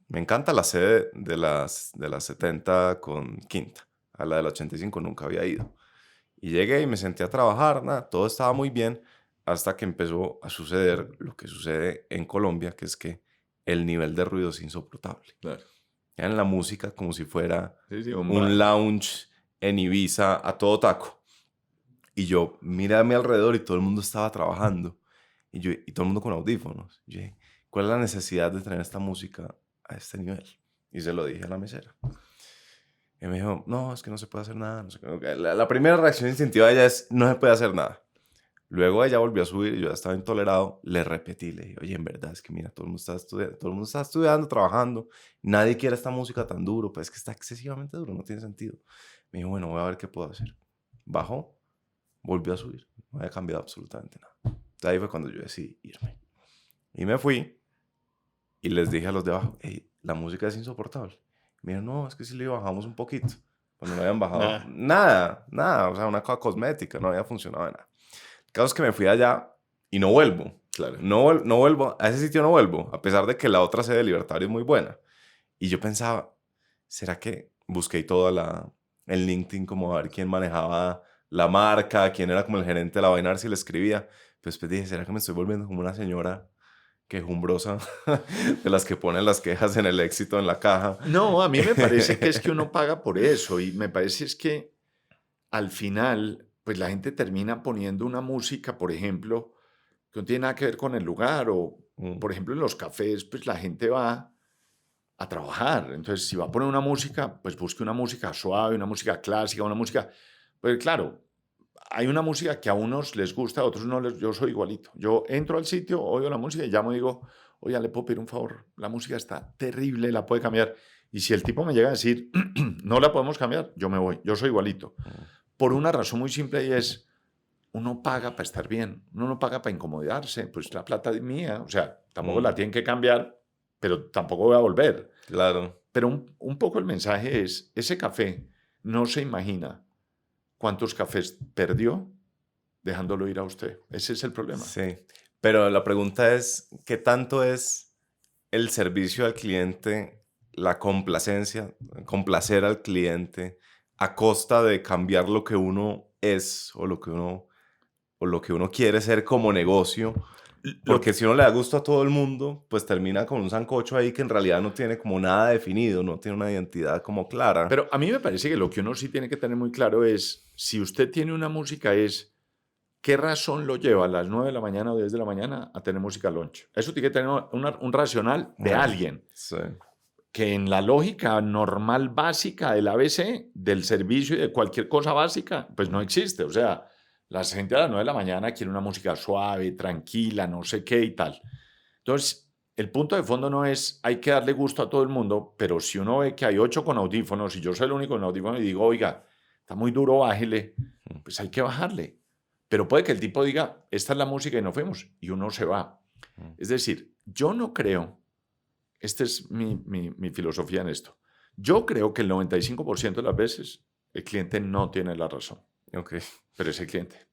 Me encanta la sede de las 70 con Quinta. A la del 85 nunca había ido. Y llegué y me senté a trabajar, nada, todo estaba muy bien, hasta que empezó a suceder lo que sucede en Colombia, que es que el nivel de ruido es insoportable. Claro. En la música como si fuera un lounge en Ibiza a todo taco. Y yo miré a mi alrededor y todo el mundo estaba trabajando. Y todo el mundo con audífonos. Y yo dije, ¿cuál es la necesidad de tener esta música a este nivel? Y se lo dije a la mesera. Y me dijo, no, es que no se puede hacer nada. No sé qué. La primera reacción instintiva de ella es, no se puede hacer nada. Luego ella volvió a subir y yo ya estaba intolerado. Le repetí, le dije, oye, en verdad es que mira, todo el mundo está estudiando, trabajando. Nadie quiere esta música tan duro, pues es que está excesivamente duro, no tiene sentido. Me dijo, bueno, voy a ver qué puedo hacer. Bajó, volvió a subir. No había cambiado absolutamente nada. Entonces ahí fue cuando yo decidí irme. Y me fui y les dije a los de abajo, hey, la música es insoportable. Me dijeron, no, es que si le bajamos un poquito. Cuando no habían bajado nada. O sea, una cosa cosmética, no había funcionado de nada. El caso es que me fui allá y no vuelvo. Claro. No vuelvo, a ese sitio no vuelvo, a pesar de que la otra sede de Libertario es muy buena. Y yo pensaba, ¿será que busqué todo el LinkedIn como a ver quién manejaba la marca, quién era como el gerente de la vaina, a ver si le escribía? Pues dije, ¿será que me estoy volviendo como una señora quejumbrosa de las que ponen las quejas en el éxito en la caja? No, a mí me parece que es que uno paga por eso y me parece es que al final, pues la gente termina poniendo una música, por ejemplo, que no tiene nada que ver con el lugar o, Mm, por ejemplo, en los cafés, pues la gente va a trabajar. Entonces, si va a poner una música, pues busque una música suave, una música clásica, una música... Pues claro, hay una música que a unos les gusta, a otros no les... Yo soy igualito. Yo entro al sitio, oigo la música y llamo y digo, oye, ¿le puedo pedir un favor? La música está terrible, la puede cambiar. Y si el tipo me llega a decir, no la podemos cambiar, yo me voy. Yo soy igualito. mm. Por una razón muy simple y es, uno paga para estar bien, uno no paga para incomodarse, pues la plata es mía, o sea, tampoco la tienen que cambiar, pero tampoco voy a volver. Claro, Pero un poco el mensaje es, ese café no se imagina cuántos cafés perdió dejándolo ir a usted. Ese es el problema. sí. Pero la pregunta es, ¿qué tanto es el servicio al cliente, la complacencia, complacer al cliente a costa de cambiar lo que uno es o lo que uno quiere ser como negocio? Lo Porque que, si uno le da gusto a todo el mundo, pues termina con un sancocho ahí que en realidad no tiene como nada definido, no tiene una identidad como clara. pero a mí me parece que lo que uno sí tiene que tener muy claro es, si usted tiene una música es, ¿qué razón lo lleva a las 9 de la mañana o 10 de la mañana a tener música lunch? Eso tiene que tener un racional de Bueno, alguien. sí, Que en la lógica normal básica del ABC, del servicio y de cualquier cosa básica, pues no existe. O sea, la gente a las 9 de la mañana quiere una música suave, tranquila, no sé qué y tal. Entonces, el punto de fondo no es hay que darle gusto a todo el mundo, pero si uno ve que hay 8 con audífonos y yo soy el único con audífonos y digo, oiga, está muy duro, bájele, pues hay que bajarle. Pero puede que el tipo diga, esta es la música y nos fuimos, y uno se va. Es decir, yo no creo, esta es mi filosofía en esto, yo creo que el 95% de las veces el cliente no tiene la razón, ok. pero es el cliente.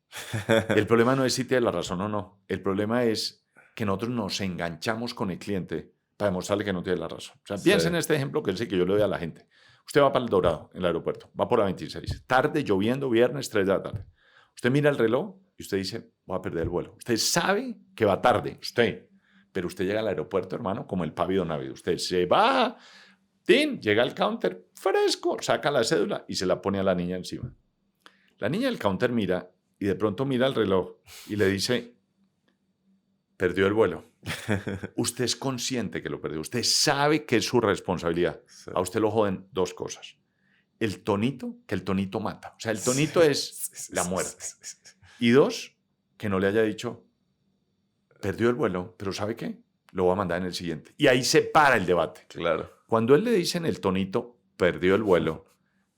El problema no es si tiene la razón o no, el problema es que nosotros nos enganchamos con el cliente para demostrarle que no tiene la razón. O sea, Sí, piensa en este ejemplo que es el que yo le doy a la gente. Usted va para el Dorado, en el aeropuerto, va por la 26, tarde, lloviendo, viernes, 3 de la tarde. Usted mira el reloj y usted dice, voy a perder el vuelo. Usted sabe que va tarde, usted, pero usted llega al aeropuerto, hermano, como el pavido navido. Usted se va, ¡tin! Llega al counter, fresco, saca la cédula y se la pone a la niña encima. La niña del counter mira y de pronto mira el reloj y le dice, perdió el vuelo. Usted es consciente que lo perdió. Usted sabe que es su responsabilidad. sí. A usted lo joden dos cosas. El tonito, que el tonito mata. O sea, el tonito es la muerte. Y dos, que no le haya dicho, perdió el vuelo, pero ¿sabe qué? Lo va a mandar en el siguiente. Y ahí se para el debate. Claro, Cuando él le dice en el tonito, perdió el vuelo,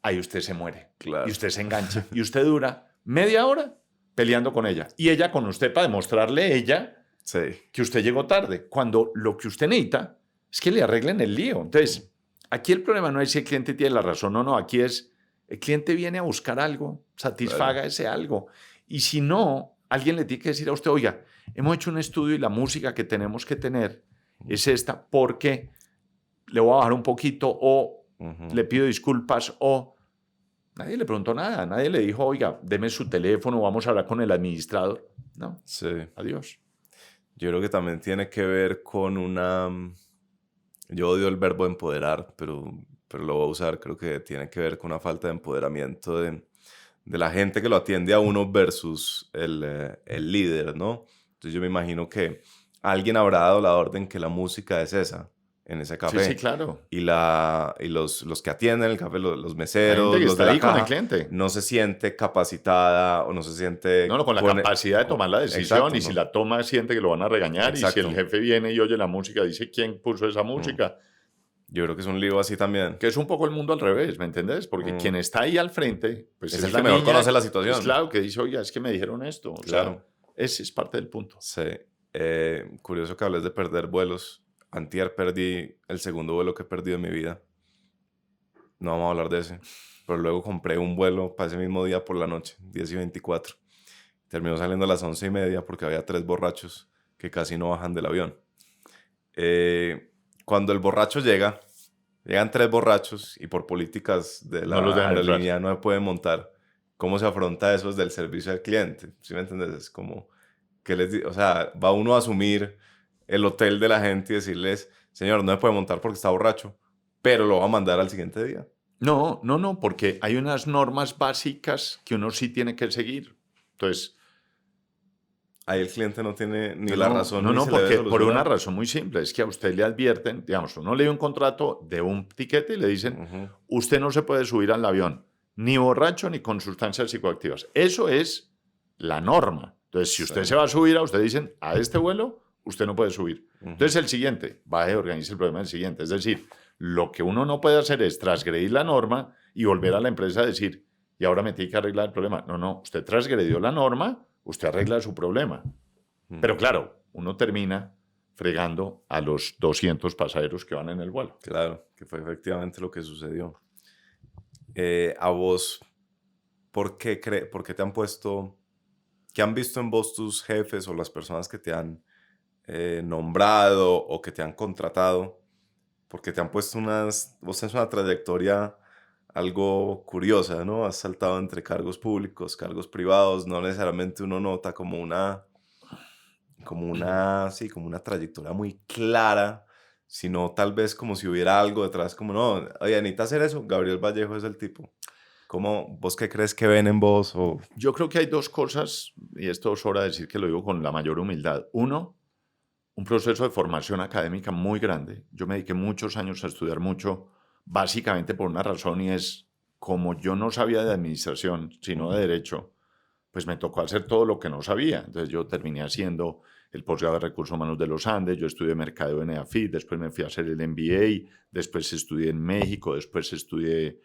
ahí usted se muere. claro. Y usted se engancha. Y usted dura media hora peleando con ella. Y ella con usted para demostrarle ella Sí, que usted llegó tarde. Cuando lo que usted necesita es que le arreglen el lío. Entonces, aquí el problema no es si el cliente tiene la razón o no. Aquí es, el cliente viene a buscar algo, satisfaga claro. ese algo. Y si no, alguien le tiene que decir a usted, oiga, hemos hecho un estudio y la música que tenemos que tener es esta porque le voy a bajar un poquito o Ujú. le pido disculpas o... Nadie le preguntó nada, nadie le dijo, oiga, deme su teléfono, vamos a hablar con el administrador. No, Sí, adiós. yo creo que también tiene que ver con una... Yo odio el verbo empoderar, pero lo voy a usar. Creo que tiene que ver con una falta de empoderamiento de la gente que lo atiende a uno versus el líder, ¿no? Entonces yo me imagino que alguien habrá dado la orden que la música es esa, en ese Sí, café. sí, claro. Y los que atienden el café, los Hay gente meseros, que los de está la ahí con el caja, cliente. no se siente capacitada o no se siente... No, no, con la capacidad de tomar la decisión Exacto, y si ¿no? la toma siente que lo van a regañar y si Exacto. el jefe viene y oye la música, dice quién puso esa música, Yo creo que es un lío así también. que es un poco el mundo al revés, ¿me entendés? Porque Mm. quien está ahí al frente, pues Es es el la que mejor niña, conoce la pues situación. claro, que dice, oiga, es que me dijeron esto. O sea, Claro. ese es parte del punto. Sí. Curioso que hables de perder vuelos. Antier perdí el segundo vuelo que he perdido en mi vida. No vamos a hablar de ese. Pero luego compré un vuelo para ese mismo día por la noche, 10:24. Terminó saliendo a las 11:30 porque había 3 borrachos que casi no bajan del avión. Cuando el borracho llega, llegan 3 borrachos y por políticas de No los la dejan entrar. aerolínea no se pueden montar. ¿Cómo se afronta eso desde el servicio al cliente? ¿Sí me entiendes? Es como que o sea, va uno a asumir el hotel de la gente y decirles, señor, no se puede montar porque está borracho, pero lo va a mandar al siguiente día. No, no, no, porque hay unas normas básicas que uno sí tiene que seguir. Entonces, Ahí el cliente no tiene ni la no, razón no, ni no, se le debe porque por una solucionar. razón muy simple, es que a usted le advierten, digamos, uno lee un contrato de un tiquete y le dicen, Ujú. usted no se puede subir al avión, ni borracho ni con sustancias psicoactivas. Eso es la norma. Entonces, si usted Sí. se va a subir, a usted dicen, a este vuelo, usted no puede subir. Ujú. Entonces, el siguiente, vaya y organice el problema del siguiente. Es decir, lo que uno no puede hacer es transgredir la norma y volver a la empresa a decir, y ahora me tiene que arreglar el problema. No, no, usted transgredió la norma, usted arregla su problema. Pero claro, uno termina fregando a los 200 pasajeros que van en el vuelo. Claro, que fue efectivamente lo que sucedió. A vos, ¿por qué te han puesto, qué han visto en vos tus jefes o las personas que te han nombrado o que te han contratado? Porque te han puesto vos tenés una trayectoria algo curiosa, ¿no? Has saltado entre cargos públicos, cargos privados, no necesariamente uno nota sí, como una trayectoria muy clara, sino tal vez como si hubiera algo detrás, como no, oye, necesita hacer eso, Gabriel Vallejo es el tipo. ¿Cómo, vos qué crees que ven en vos? O... Yo creo que hay dos cosas, y esto es hora de decir que lo digo con la mayor humildad. Uno, un proceso de formación académica muy grande. Yo me dediqué muchos años a estudiar mucho, básicamente por una razón, y es como yo no sabía de administración, sino de derecho, pues me tocó hacer todo lo que no sabía. Entonces yo terminé haciendo el posgrado de Recursos Humanos de los Andes, yo estudié mercadeo en EAFIT, después me fui a hacer el MBA, después estudié en México, después estudié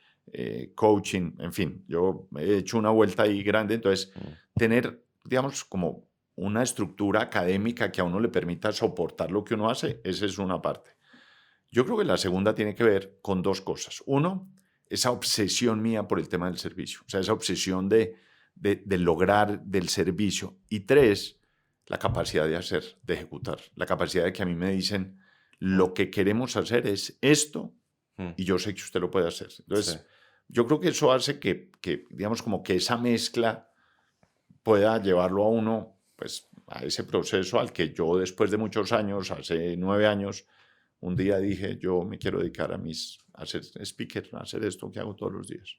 coaching, en fin, yo he hecho una vuelta ahí grande. Entonces, tener, digamos, como una estructura académica que a uno le permita soportar lo que uno hace, esa es una parte. Yo creo que la segunda tiene que ver con dos cosas. Uno, esa obsesión mía por el tema del servicio, o sea, esa obsesión de lograr del servicio. Y tres, la capacidad de hacer, de ejecutar, la capacidad de que a mí me dicen, lo que queremos hacer es esto y yo sé que usted lo puede hacer. Entonces, Sí. yo creo que eso hace que, digamos, como que esa mezcla pueda llevarlo a uno, pues, a ese proceso al que yo después de muchos años, hace 9 años, un día dije, yo me quiero dedicar a ser speaker, a hacer esto que hago todos los días,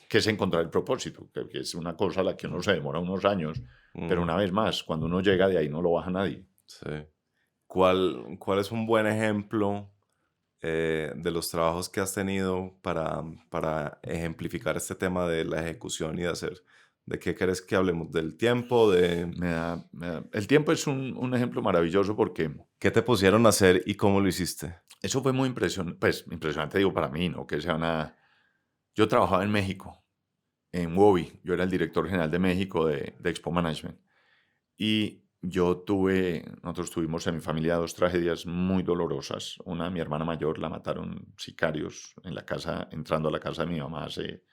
que es encontrar el propósito, que es una cosa a la que uno se demora unos años, pero una vez más, cuando uno llega de ahí no lo baja nadie. Sí. ¿Cuál es un buen ejemplo de los trabajos que has tenido para ejemplificar este tema de la ejecución y de hacer? ¿De qué crees que hablemos? ¿Del tiempo? El tiempo es un ejemplo maravilloso porque ¿Qué te pusieron a hacer y cómo lo hiciste? eso fue muy impresionante, pues impresionante digo para mí, no que sea nada. Yo trabajaba en México, en WOBI, yo era el director general de México de Expo Management. Y nosotros tuvimos en mi familia 2 tragedias muy dolorosas. Una, mi hermana mayor, la mataron sicarios en la casa, entrando a la casa de mi mamá hace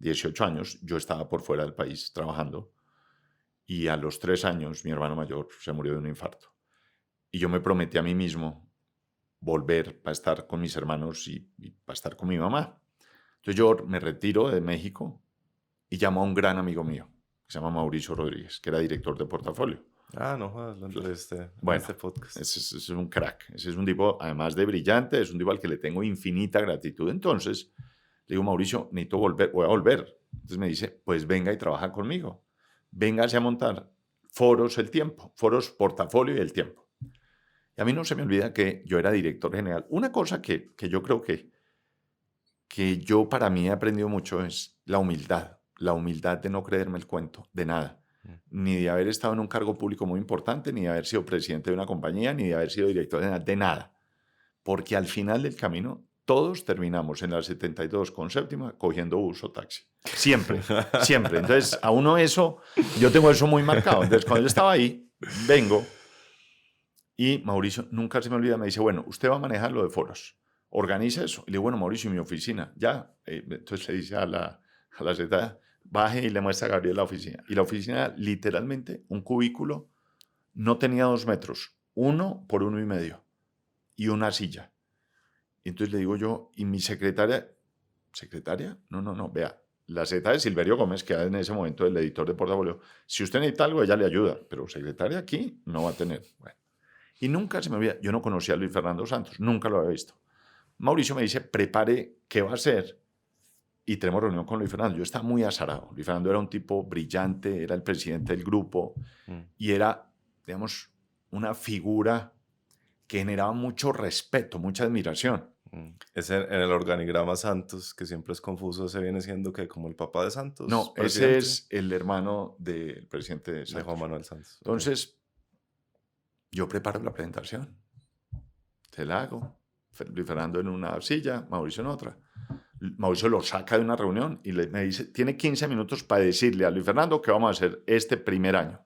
18 años. Yo estaba por fuera del país trabajando y a los 3 años mi hermano mayor se murió de un infarto. Y yo me prometí a mí mismo volver para estar con mis hermanos y para estar con mi mamá. Entonces yo me retiro de México y llamo a un gran amigo mío, que se llama Mauricio Rodríguez, que era director de portafolio. Ah, no jodas, lo entrevisté en Bueno, este podcast. ese es un crack. Ese es un tipo, además de brillante, es un tipo al que le tengo infinita gratitud. Entonces, le digo, Mauricio, necesito volver, voy a volver. Entonces me dice, pues venga y trabaja conmigo. Véngase a montar Foros El Tiempo, Foros Portafolio y El Tiempo. Y a mí no se me olvida que yo era director general. Una cosa que yo creo que yo para mí he aprendido mucho es la humildad de no creerme el cuento, de nada. Ni de haber estado en un cargo público muy importante, ni de haber sido presidente de una compañía, ni de haber sido director general, de nada. Porque al final del camino, todos terminamos en la 72 con séptima cogiendo bus o taxi. Siempre, siempre. Entonces, a uno eso, yo tengo eso muy marcado. Entonces, cuando yo estaba ahí, vengo y Mauricio, nunca se me olvida, me dice, bueno, usted va a manejar lo de foros, organiza eso. Y le digo, bueno, Mauricio, ¿y mi oficina? Ya. Entonces le dice a la secretaria, baje y le muestra a Gabriel la oficina. Y la oficina, literalmente, un cubículo, no tenía 2 metros, 1 por 1,5 y una silla. Y entonces le digo yo, y mi secretaria, ¿secretaria? No, vea, la secretaria de Silverio Gómez, que era en ese momento el editor de Portafolio, si usted necesita algo, ella le ayuda, pero secretaria aquí no va a tener. Bueno. Y nunca se me olvida, yo no conocía a Luis Fernando Santos, nunca lo había visto. Mauricio me dice, prepare qué va a hacer, y tenemos reunión con Luis Fernando. Yo estaba muy azarado. Luis Fernando era un tipo brillante, era el presidente del grupo, y era, digamos, una figura que generaba mucho respeto, mucha admiración. Ese en el organigrama Santos, que siempre es confuso, ¿se viene siendo que como el papá de Santos? No, presidente? ese es el hermano del presidente de Santos. De Juan Manuel Santos. Entonces, yo preparo la presentación. Se la hago. Luis Fernando en una silla, Mauricio en otra. Mauricio lo saca de una reunión y me dice, tiene 15 minutos para decirle a Luis Fernando qué vamos a hacer este primer año.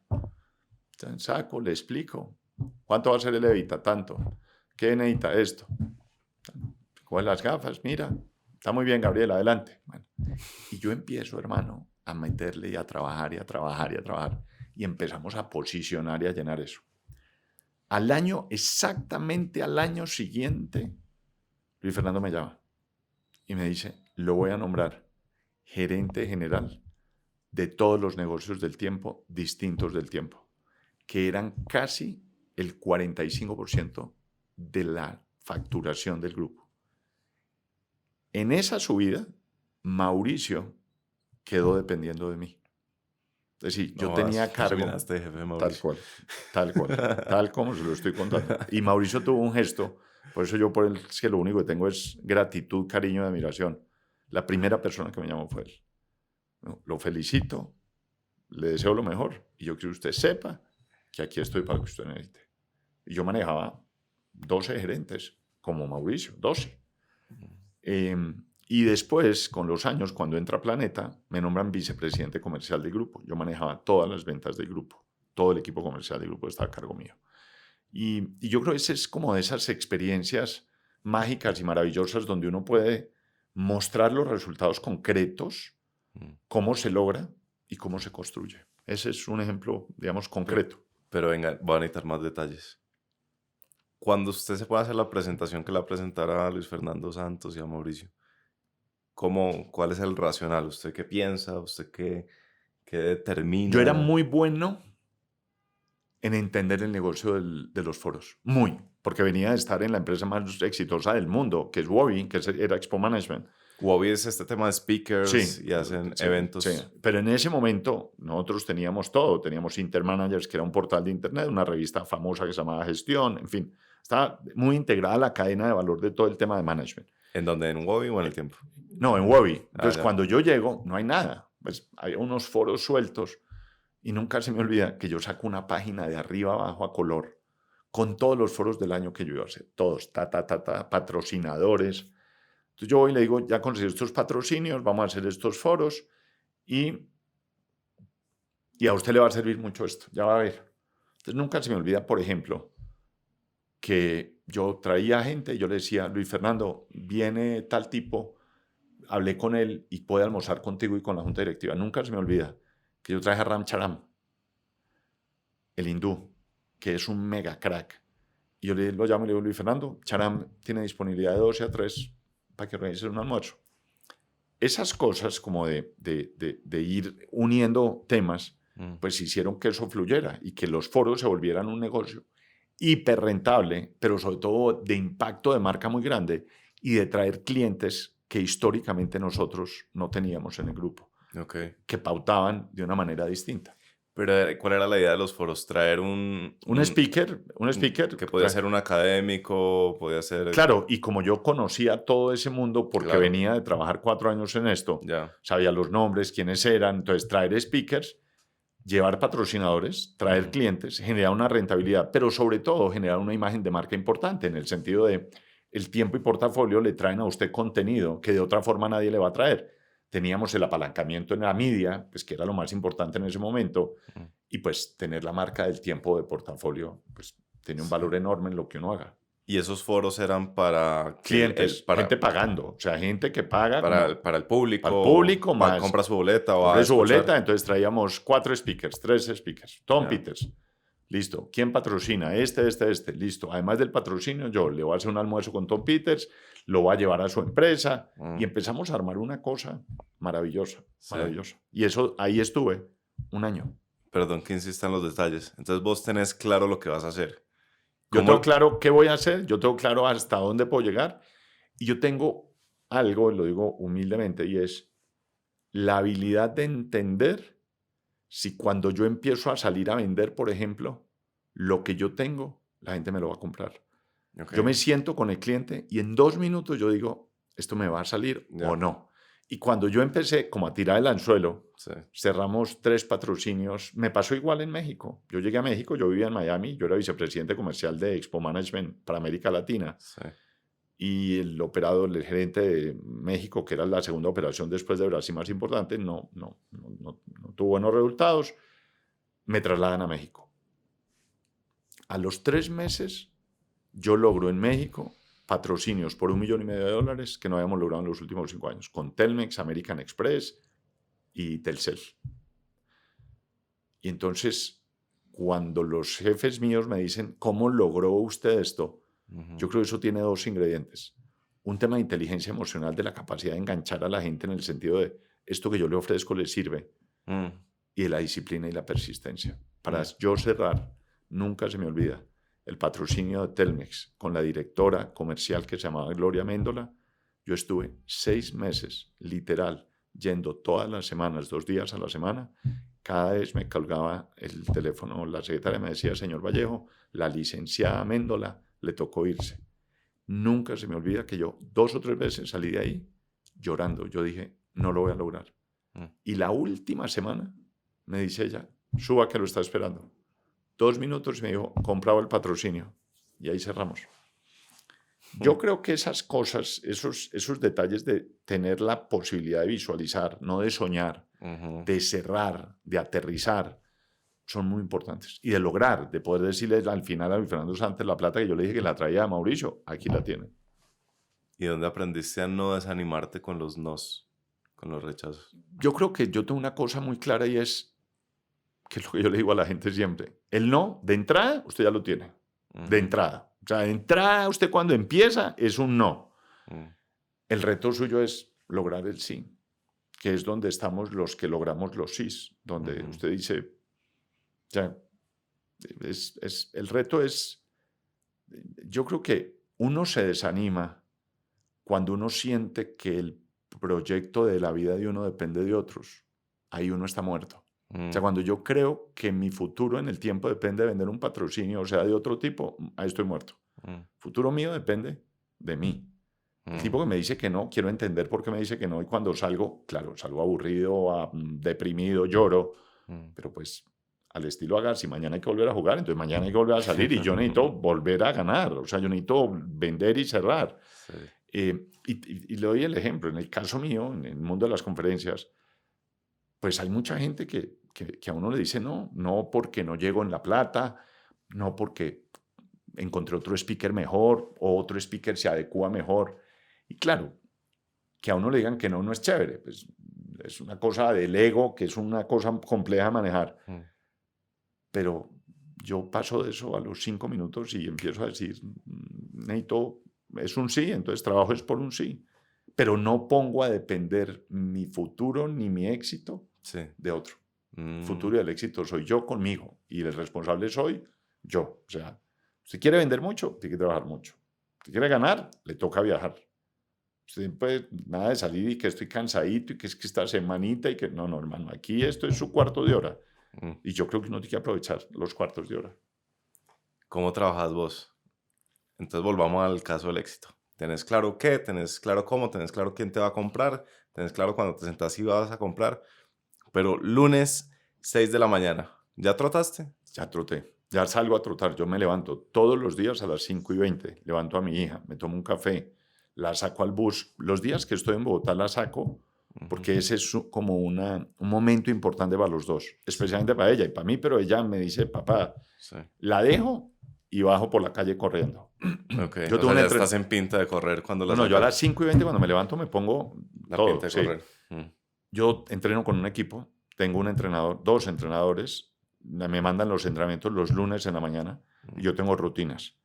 Entonces, saco, le explico. ¿Cuánto va a ser el Evita? Tanto. ¿Qué necesita? Esto. Coge las gafas, mira. Está muy bien, Gabriel, adelante. Bueno, y yo empiezo, hermano, a meterle y a trabajar y a trabajar y a trabajar. Y empezamos a posicionar y a llenar eso. Al año, exactamente al año siguiente, Luis Fernando me llama y me dice, lo voy a nombrar gerente general de todos los negocios del tiempo, distintos del tiempo, que eran casi el 45% de la facturación del grupo. En esa subida, Mauricio quedó dependiendo de mí. Es decir, yo tenía cargo, tal cual, tal como se lo estoy contando. Y Mauricio tuvo un gesto, por eso yo por él es que lo único que tengo es gratitud, cariño y admiración. La primera persona que me llamó fue él. Lo felicito, le deseo lo mejor y yo quiero que usted sepa que aquí estoy para lo que usted necesite. Y yo manejaba 12 gerentes, como Mauricio, 12. Y después, con los años, cuando entra Planeta, me nombran vicepresidente comercial del grupo. Yo manejaba todas las ventas del grupo. Todo el equipo comercial del grupo estaba a cargo mío. Y yo creo que esa es como de esas experiencias mágicas y maravillosas donde uno puede mostrar los resultados concretos, cómo se logra y cómo se construye. Ese es un ejemplo, digamos, concreto. Pero venga, voy a necesitar más detalles. Cuando usted se puede hacer la presentación que la presentará a Luis Fernando Santos y a Mauricio, ¿cuál es el racional? ¿Usted qué piensa? ¿Usted qué determina? Yo era muy bueno en entender el negocio de los foros. Muy. Porque venía de estar en la empresa más exitosa del mundo, que es Wobby, que era Expo Management. Wobby es este tema de speakers y hacen eventos. Sí. Pero en ese momento nosotros teníamos todo. Teníamos Intermanagers, que era un portal de internet, una revista famosa que se llamaba Gestión, en fin. Estaba muy integrada la cadena de valor de todo el tema de management. ¿En dónde? ¿En Wobby o en El Tiempo? No, en Wobby. Entonces, cuando yo llego, no hay nada. Pues hay unos foros sueltos y nunca se me olvida que yo saco una página de arriba abajo a color con todos los foros del año que yo iba a hacer. Todos, patrocinadores. Entonces yo voy y le digo, ya conseguí estos patrocinios, vamos a hacer estos foros y a usted le va a servir mucho esto, ya va a ver. Entonces nunca se me olvida, por ejemplo, que yo traía gente y yo le decía, Luis Fernando, viene tal tipo, hablé con él y puede almorzar contigo y con la junta directiva. Nunca se me olvida que yo traje a Ram Charan, el hindú, que es un mega crack. Y yo lo llamo y le digo, Luis Fernando, Charan tiene disponibilidad de 12 a 3 para que organices un almuerzo. Esas cosas como de ir uniendo temas, pues hicieron que eso fluyera y que los foros se volvieran un negocio hiper rentable, pero sobre todo de impacto de marca muy grande y de traer clientes que históricamente nosotros no teníamos en el grupo, que pautaban de una manera distinta. Pero ¿cuál era la idea de los foros? Traer un speaker que podía ser un académico, podía ser... Claro, y como yo conocía todo ese mundo porque venía de trabajar 4 años en esto, sabía los nombres, quiénes eran, entonces traer speakers, llevar patrocinadores, traer clientes, generar una rentabilidad, pero sobre todo generar una imagen de marca importante en el sentido de El Tiempo y Portafolio le traen a usted contenido que de otra forma nadie le va a traer. Teníamos el apalancamiento en la media, pues que era lo más importante en ese momento, y pues tener la marca del Tiempo de Portafolio, pues tiene un valor enorme en lo que uno haga. ¿Y esos foros eran para clientes, gente pagando, o sea, gente que paga para el público? Para el público más. Compra su boleta. Compra su boleta, entonces traíamos 4 speakers, 3 speakers. Tom Peters, Listo. ¿Quién patrocina? Este. Listo. Además del patrocinio, yo le voy a hacer un almuerzo con Tom Peters, lo voy a llevar a su empresa y empezamos a armar una cosa maravillosa, maravillosa. Y eso, ahí estuve un año. Perdón que insista en los detalles. Entonces vos tenés claro lo que vas a hacer. Yo tengo claro qué voy a hacer, yo tengo claro hasta dónde puedo llegar y yo tengo algo, lo digo humildemente, y es la habilidad de entender si cuando yo empiezo a salir a vender, por ejemplo, lo que yo tengo, la gente me lo va a comprar. Okay. Yo me siento con el cliente y en 2 minutos yo digo, ¿esto me va a salir o no? Y cuando yo empecé como a tirar el anzuelo, cerramos 3 patrocinios. Me pasó igual en México. Yo llegué a México, yo vivía en Miami, yo era vicepresidente comercial de Expo Management para América Latina. Y el operador, el gerente de México, que era la segunda operación después de Brasil más importante, no tuvo buenos resultados. Me trasladan a México. A los 3 meses, yo logro en México patrocinios por $1,5 millones que no habíamos logrado en los últimos 5 años, con Telmex, American Express y Telcel. Y entonces, cuando los jefes míos me dicen, ¿cómo logró usted esto? Yo creo que eso tiene 2 ingredientes. Un tema de inteligencia emocional, de la capacidad de enganchar a la gente en el sentido de esto que yo le ofrezco le sirve, y de la disciplina y la persistencia. Para yo cerrar, nunca se me olvida, el patrocinio de Telmex con la directora comercial que se llamaba Gloria Méndola. Yo estuve 6 meses, literal, yendo todas las semanas, 2 días a la semana. Cada vez me colgaba el teléfono, la secretaria me decía, señor Vallejo, la licenciada Méndola le tocó irse. Nunca se me olvida que yo 2 o 3 veces salí de ahí llorando. Yo dije, no lo voy a lograr. Y la última semana me dice ella, suba que lo está esperando. 2 minutos y me dijo, compraba el patrocinio. Y ahí cerramos. Yo creo que esas cosas, esos detalles de tener la posibilidad de visualizar, no de soñar, de cerrar, de aterrizar, son muy importantes. Y de lograr, de poder decirle al final a mi Fernando Sánchez la plata que yo le dije que la traía a Mauricio, aquí la tiene. ¿Y dónde aprendiste a no desanimarte con los nos, con los rechazos? Yo creo que yo tengo una cosa muy clara y es, que es lo que yo le digo a la gente siempre, el no, de entrada, usted ya lo tiene, de entrada. O sea, de entrada, usted cuando empieza es un no. El reto suyo es lograr el sí, que es donde estamos los que logramos los sís, donde usted dice, o sea, el reto es, yo creo que uno se desanima cuando uno siente que el proyecto de la vida de uno depende de otros. Ahí uno está muerto. O sea, cuando yo creo que mi futuro en el tiempo depende de vender un patrocinio, o sea, de otro tipo, ahí estoy muerto. El futuro mío depende de mí. El tipo que me dice que no, quiero entender por qué me dice que no, y cuando salgo, claro, salgo aburrido, deprimido, lloro, pero pues al estilo Agassi, mañana hay que volver a jugar, entonces mañana hay que volver a salir y yo necesito volver a ganar, o sea, yo necesito vender y cerrar. Y le doy el ejemplo, en el caso mío, en el mundo de las conferencias, pues hay mucha gente que a uno le dice no porque no llego en La Plata, no porque encontré otro speaker mejor o otro speaker se adecua mejor. Y claro, que a uno le digan que no es chévere, pues es una cosa del ego, que es una cosa compleja de manejar. Pero yo paso de eso a los 5 minutos y empiezo a decir, necesito, es un sí, entonces trabajo es por un sí. Pero no pongo a depender mi futuro ni mi éxito de otro. El futuro y el éxito soy yo conmigo y el responsable soy yo. O sea, si quiere vender mucho, tiene que trabajar mucho. Si quiere ganar, le toca viajar. Usted puede nada de salir y que estoy cansadito y que es que esta semanita y que no, hermano, aquí esto es su cuarto de hora. Y yo creo que uno tiene que aprovechar los cuartos de hora. ¿Cómo trabajas vos? Entonces volvamos al caso del éxito. ¿Tenés claro qué? ¿Tenés claro cómo? ¿Tenés claro quién te va a comprar? ¿Tenés claro cuando te sentás y vas a comprar? Pero lunes, 6 de la mañana, ¿ya trotaste? Ya troté. Ya salgo a trotar. Yo me levanto todos los días a las 5:20. Levanto a mi hija, me tomo un café, la saco al bus. Los días que estoy en Bogotá la saco porque ese es como un momento importante para los dos, especialmente para ella y para mí, pero ella me dice, papá, la dejo y bajo por la calle corriendo. Okay. Yo ya estás en pinta de correr cuando la yo a las 5:20 cuando me levanto me pongo la todo, pinta de correr. Yo entreno con un equipo, tengo un entrenador, 2 entrenadores, me mandan los entrenamientos los lunes en la mañana y yo tengo rutinas.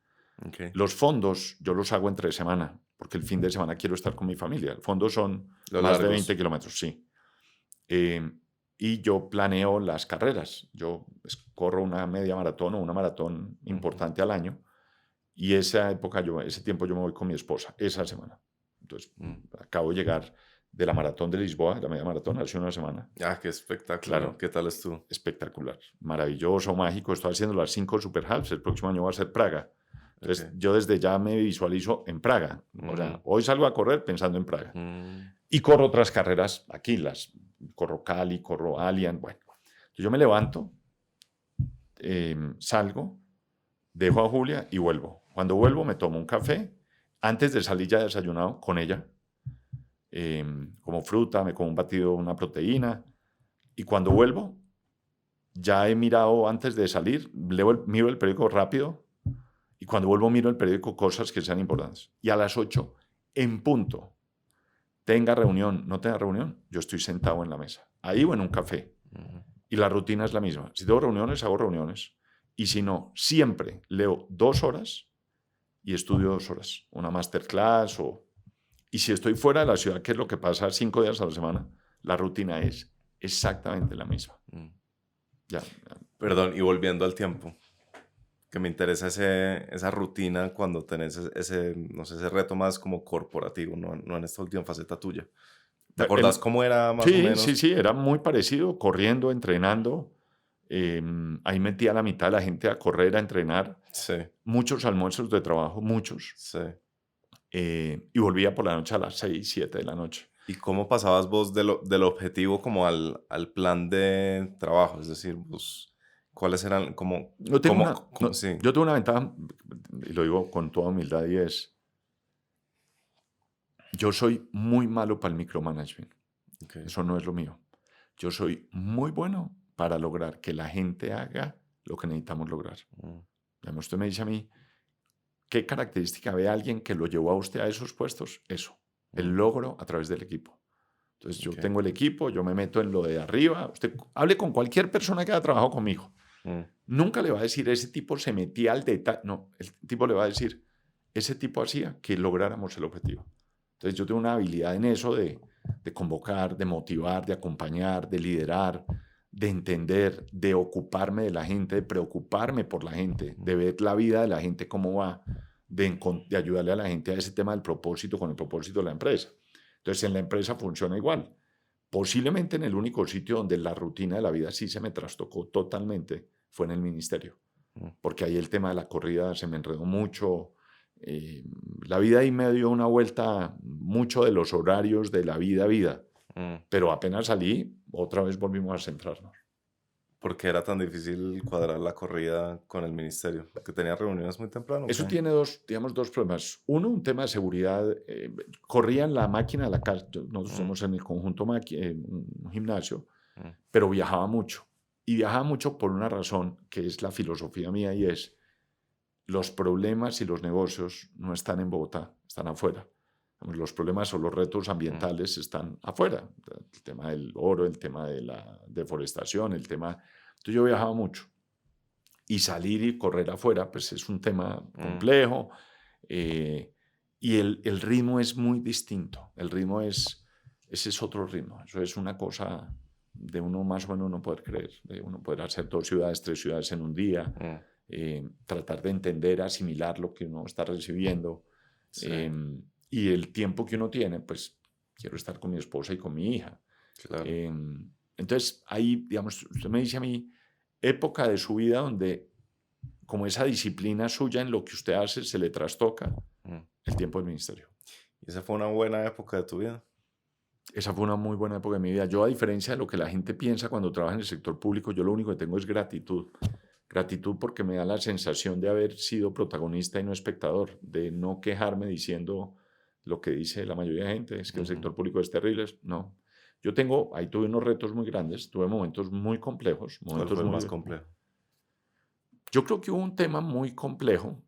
Okay. Los fondos yo los hago entre semana, porque el fin de semana quiero estar con mi familia. El fondo son Los más de largos. 20 kilómetros, sí. Y yo planeo las carreras. Yo corro una media maratón o una maratón importante al año. Y ese tiempo yo me voy con mi esposa, esa semana. Entonces, acabo de llegar de la maratón de Lisboa, la media maratón, hace una semana. Ah, qué espectacular. Claro. ¿Qué tal estuvo? Espectacular, maravilloso, mágico. Estoy haciendo las 5 Super Halves. El próximo año va a ser Praga. Entonces, yo desde ya me visualizo en Praga. O sea, hoy salgo a correr pensando en Praga. Y corro otras carreras aquí, corro Cali, corro Allianz. Bueno, entonces yo me levanto, salgo, dejo a Julia y vuelvo. Cuando vuelvo me tomo un café. Antes de salir ya he desayunado con ella. Como fruta, me como un batido, una proteína. Y cuando vuelvo, ya he mirado antes de salir, miro el periódico rápido. Y cuando vuelvo miro el periódico cosas que sean importantes. Y a las 8, en punto, tenga reunión, no tenga reunión, yo estoy sentado en la mesa. Ahí o en un café. Y la rutina es la misma. Si tengo reuniones, hago reuniones. Y si no, siempre leo 2 horas y estudio 2 horas. Una masterclass Y si estoy fuera de la ciudad, que es lo que pasa 5 días a la semana, la rutina es exactamente la misma. Ya. Perdón, y volviendo al tiempo, que me interesa esa rutina cuando tenés no sé, ese reto más como corporativo, no en esta última faceta tuya. ¿Te acordás cómo era más o menos? Sí, era muy parecido, corriendo, entrenando. Ahí metía a la mitad de la gente a correr, a entrenar. Sí. Muchos almuerzos de trabajo, muchos. Sí. Y volvía por la noche a las 6, 7 de la noche. ¿Y cómo pasabas vos del objetivo como al plan de trabajo? Es decir, vos, ¿cuáles eran como... Yo tengo sí. Yo tengo una ventaja, y lo digo con toda humildad, y es, yo soy muy malo para el micromanagement. Okay. Eso no es lo mío. Yo soy muy bueno para lograr que la gente haga lo que necesitamos lograr. Usted me dice a mí, ¿qué característica ve a alguien que lo llevó a usted a esos puestos? Eso, el logro a través del equipo. Entonces, yo tengo el equipo, yo me meto en lo de arriba. Usted hable con cualquier persona que haya trabajado conmigo. Nunca le va a decir, ese tipo se metía al detalle. No, el tipo le va a decir, ese tipo hacía que lográramos el objetivo. Entonces, yo tengo una habilidad en eso de convocar, de motivar, de acompañar, de liderar, de entender, de ocuparme de la gente, de preocuparme por la gente, de ver la vida de la gente cómo va, de ayudarle a la gente a ese tema del propósito con el propósito de la empresa. Entonces, en la empresa funciona igual. Posiblemente en el único sitio donde la rutina de la vida sí se me trastocó totalmente fue en el ministerio, porque ahí el tema de la corrida se me enredó mucho. La vida ahí me dio una vuelta mucho de los horarios de la vida, pero apenas salí, otra vez volvimos a centrarnos. ¿Por qué era tan difícil cuadrar la corrida con el ministerio? ¿Porque tenía reuniones muy temprano? Eso tiene dos problemas. Uno, un tema de seguridad. Corrían la máquina de la casa. Nosotros somos en el conjunto un gimnasio, pero viajaba mucho. Y viajaba mucho por una razón que es la filosofía mía, y es los problemas y los negocios no están en Bogotá, están afuera. Los problemas o los retos ambientales están afuera. El tema del oro, el tema de la deforestación, el tema... Entonces yo viajaba mucho. Y salir y correr afuera, pues es un tema complejo. Y el ritmo es muy distinto. El ritmo ese es otro ritmo. Eso es una cosa de uno más o menos no poder creer. De uno poder hacer 2 ciudades, 3 ciudades en un día. Tratar de entender, asimilar lo que uno está recibiendo. Sí. Y el tiempo que uno tiene, pues quiero estar con mi esposa y con mi hija. Claro. Entonces, ahí, digamos, usted me dice a mí, época de su vida donde, como esa disciplina suya en lo que usted hace, se le trastoca el tiempo del ministerio. ¿Y esa fue una buena época de tu vida? Esa fue una muy buena época de mi vida. Yo, a diferencia de lo que la gente piensa cuando trabaja en el sector público, yo lo único que tengo es gratitud. Gratitud porque me da la sensación de haber sido protagonista y no espectador, de no quejarme diciendo lo que dice la mayoría de gente, es que el sector público es terrible. No. Ahí tuve unos retos muy grandes, tuve momentos muy complejos. ¿Cuál fue el más complejo? Yo creo que hubo un tema muy complejo,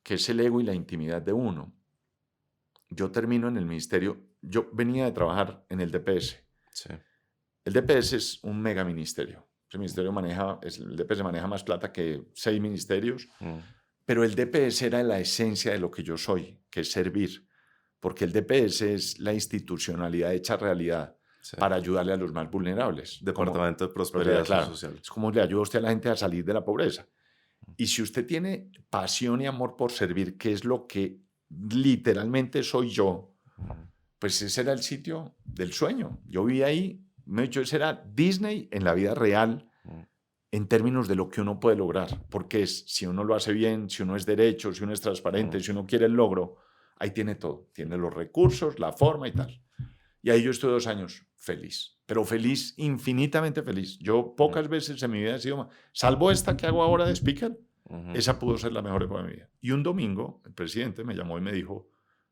que es el ego y la intimidad de uno. Yo termino en el ministerio, yo venía de trabajar en el DPS. Sí. El DPS es un mega ministerio. Ese ministerio maneja, el DPS maneja más plata que 6 ministerios, pero el DPS era la esencia de lo que yo soy, que es servir, porque el DPS es la institucionalidad hecha realidad Sí. para ayudarle a los más vulnerables. Departamento de Prosperidad Claro, Social. es como le ayuda usted a la gente a salir de la pobreza. Y si usted tiene pasión y amor por servir, que es lo que literalmente soy yo, pues ese era el sitio del sueño. Yo vi ahí, me he dicho, ese era Disney en la vida real, en términos de lo que uno puede lograr. Porque es, si uno lo hace bien, si uno es derecho, si uno es transparente, si uno quiere el logro, ahí tiene todo. Tiene los recursos, la forma y tal. Y ahí yo estuve 2 años feliz, pero feliz, infinitamente feliz. Yo pocas veces en mi vida he sido, salvo esta que hago ahora de speaker, esa pudo ser la mejor época de mi vida. Y un domingo el presidente me llamó y me dijo,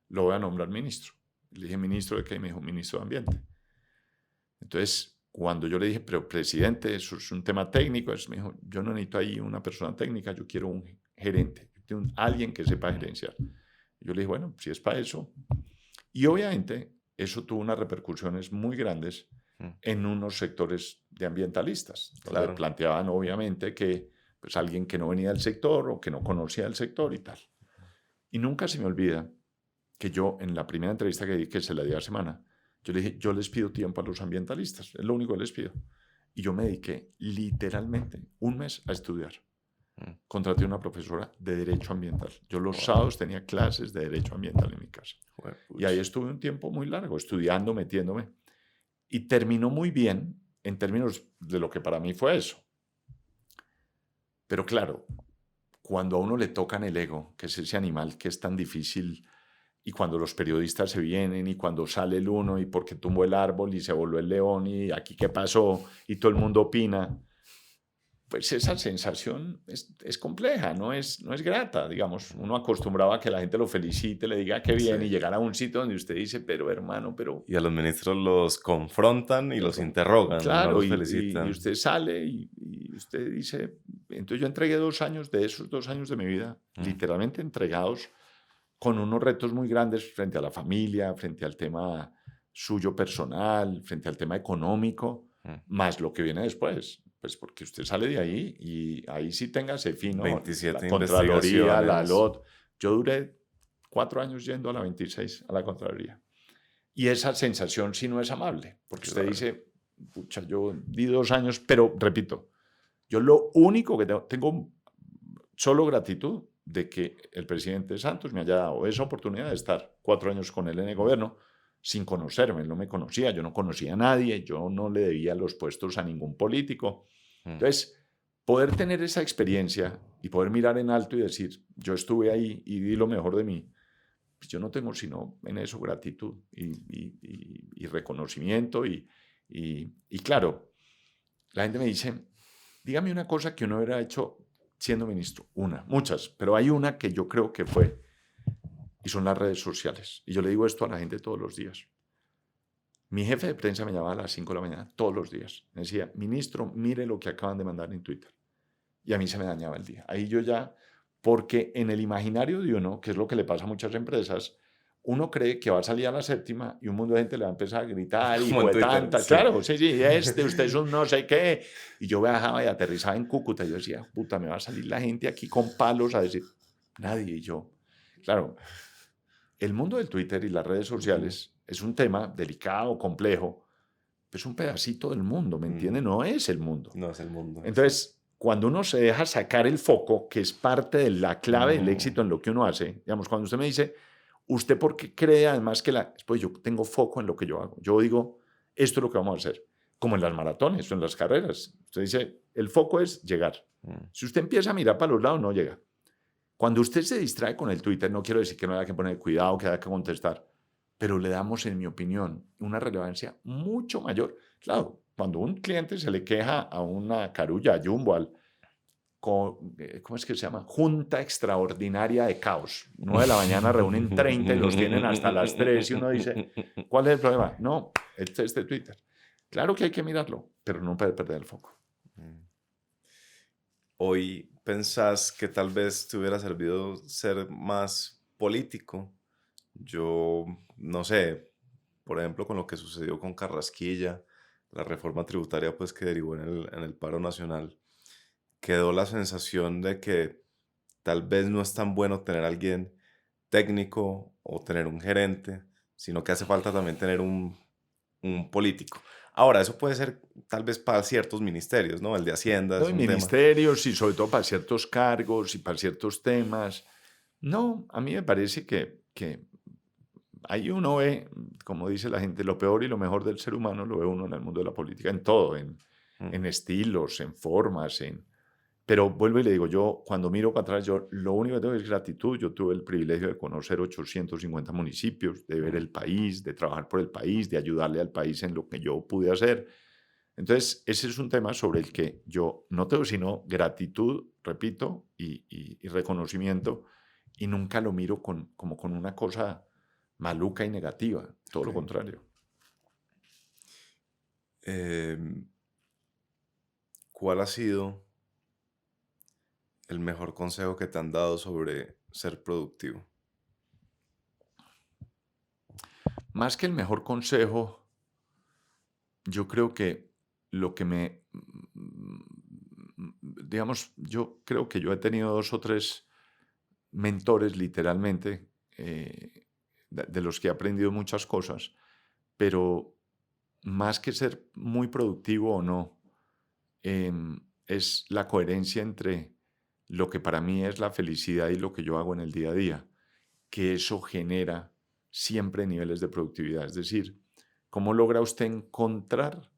lo voy a nombrar ministro. Le dije, ¿ministro de qué? Y me dijo, ministro de Ambiente. Entonces, cuando yo le dije, pero presidente, eso es un tema técnico, me dijo, yo no necesito ahí una persona técnica, yo quiero un gerente, alguien que sepa gerenciar. Yo le dije, bueno, si es para eso. Y obviamente eso tuvo unas repercusiones muy grandes en unos sectores de ambientalistas, donde planteaban obviamente que pues, alguien que no venía del sector o que no conocía el sector y tal. Y nunca se me olvida que yo en la primera entrevista que di, que se la di a la semana, yo le dije, yo les pido tiempo a los ambientalistas, es lo único que les pido. Y yo me dediqué literalmente 1 mes a estudiar. Contraté a una profesora de Derecho Ambiental. Yo los sábados tenía clases de Derecho Ambiental en mi casa. Y ahí estuve un tiempo muy largo estudiando, metiéndome. Y terminó muy bien en términos de lo que para mí fue eso. Pero claro, cuando a uno le tocan el ego, que es ese animal que es tan difícil, y cuando los periodistas se vienen, y cuando sale el uno, y porque tumbó el árbol, y se voló el león, y aquí qué pasó, y todo el mundo opina, pues esa sensación es compleja, no es grata, digamos. Uno acostumbraba a que la gente lo felicite, le diga que bien, y llegar a un sitio donde usted dice, pero hermano, pero... Y a los ministros los confrontan y los interrogan, claro, no los y felicitan. usted sale y usted dice... Entonces yo entregué 2 años, de esos 2 años de mi vida, literalmente entregados, con unos retos muy grandes frente a la familia, frente al tema suyo personal, frente al tema económico, más lo que viene después. Pues porque usted sale de ahí y ahí sí téngase fino, 27 la Contraloría, la investigaciones. LOT. Yo duré 4 años yendo a la 26, a la Contraloría. Y esa sensación sí no es amable, porque usted dice, pucha, yo di 2 años, pero repito, yo lo único que tengo solo gratitud de que el presidente Santos me haya dado esa oportunidad de estar 4 años con él en el gobierno sin conocerme. Él no me conocía, yo no conocía a nadie, yo no le debía los puestos a ningún político. Entonces, poder tener esa experiencia y poder mirar en alto y decir, yo estuve ahí y di lo mejor de mí, pues yo no tengo sino en eso gratitud y reconocimiento. Y claro, la gente me dice, dígame una cosa que uno hubiera hecho siendo ministro. Muchas, pero hay una que yo creo que fue, y son las redes sociales. Y yo le digo esto a la gente todos los días. Mi jefe de prensa me llamaba a las 5 de la mañana todos los días. Me decía, ministro, mire lo que acaban de mandar en Twitter. Y a mí se me dañaba el día. Ahí yo ya, porque en el imaginario de uno, que es lo que le pasa a muchas empresas, uno cree que va a salir a la 7ª y un mundo de gente le va a empezar a gritar, y fue tanta. Sí. Claro, sí, usted es un no sé qué. Y yo viajaba y aterrizaba en Cúcuta y yo decía, puta, me va a salir la gente aquí con palos a decir, nadie. Y yo, claro, el mundo del Twitter y las redes sociales es un tema delicado, complejo, es un pedacito del mundo, ¿me entiende? No es el mundo. No es el mundo. Entonces, cuando uno se deja sacar el foco, que es parte de la clave del éxito en lo que uno hace, digamos, cuando usted me dice, ¿usted por qué cree además que pues yo tengo foco en lo que yo hago? Yo digo, esto es lo que vamos a hacer, como en las maratones o en las carreras. Usted dice, el foco es llegar. Si usted empieza a mirar para los lados, no llega. Cuando usted se distrae con el Twitter, no quiero decir que no haya que poner cuidado, que haya que contestar, pero le damos, en mi opinión, una relevancia mucho mayor. Claro, cuando un cliente se le queja a una carulla, a Jumbo, ¿cómo es que se llama? Junta Extraordinaria de Caos. 9 de la mañana reúnen 30 y los tienen hasta las 3 y uno dice, ¿cuál es el problema? No, este es de Twitter. Claro que hay que mirarlo, pero no puede perder el foco. ¿Hoy pensás que tal vez te hubiera servido ser más político? Yo, no sé, por ejemplo, con lo que sucedió con Carrasquilla, la reforma tributaria pues que derivó en el paro nacional, quedó la sensación de que tal vez no es tan bueno tener a alguien técnico o tener un gerente, sino que hace falta también tener un político. Ahora, eso puede ser tal vez para ciertos ministerios, ¿no? El de Hacienda No, es y un tema. ministerios y sobre todo para ciertos cargos y para ciertos temas. No, a mí me parece que ahí uno ve, como dice la gente, lo peor y lo mejor del ser humano lo ve uno en el mundo de la política, en todo, Mm, en estilos, en formas, en... Pero vuelvo y le digo, yo cuando miro para atrás, yo lo único que tengo es gratitud. Yo tuve el privilegio de conocer 850 municipios, de ver mm, el país, de trabajar por el país, de ayudarle al país en lo que yo pude hacer. Entonces, ese es un tema sobre el que yo no tengo sino gratitud, repito, y reconocimiento, y nunca lo miro como con una cosa maluca y negativa, todo lo ok. contrario. Em, ¿Cuál ha sido el mejor consejo que te han dado sobre ser productivo? Más que el mejor consejo, yo creo que lo que digamos, yo creo que yo he tenido 2 o 3 mentores literalmente, de los que he aprendido muchas cosas, pero más que ser muy productivo o no, es la coherencia entre lo que para mí es la felicidad y lo que yo hago en el día a día, que eso genera siempre niveles de productividad. Es decir, ¿cómo logra usted encontrar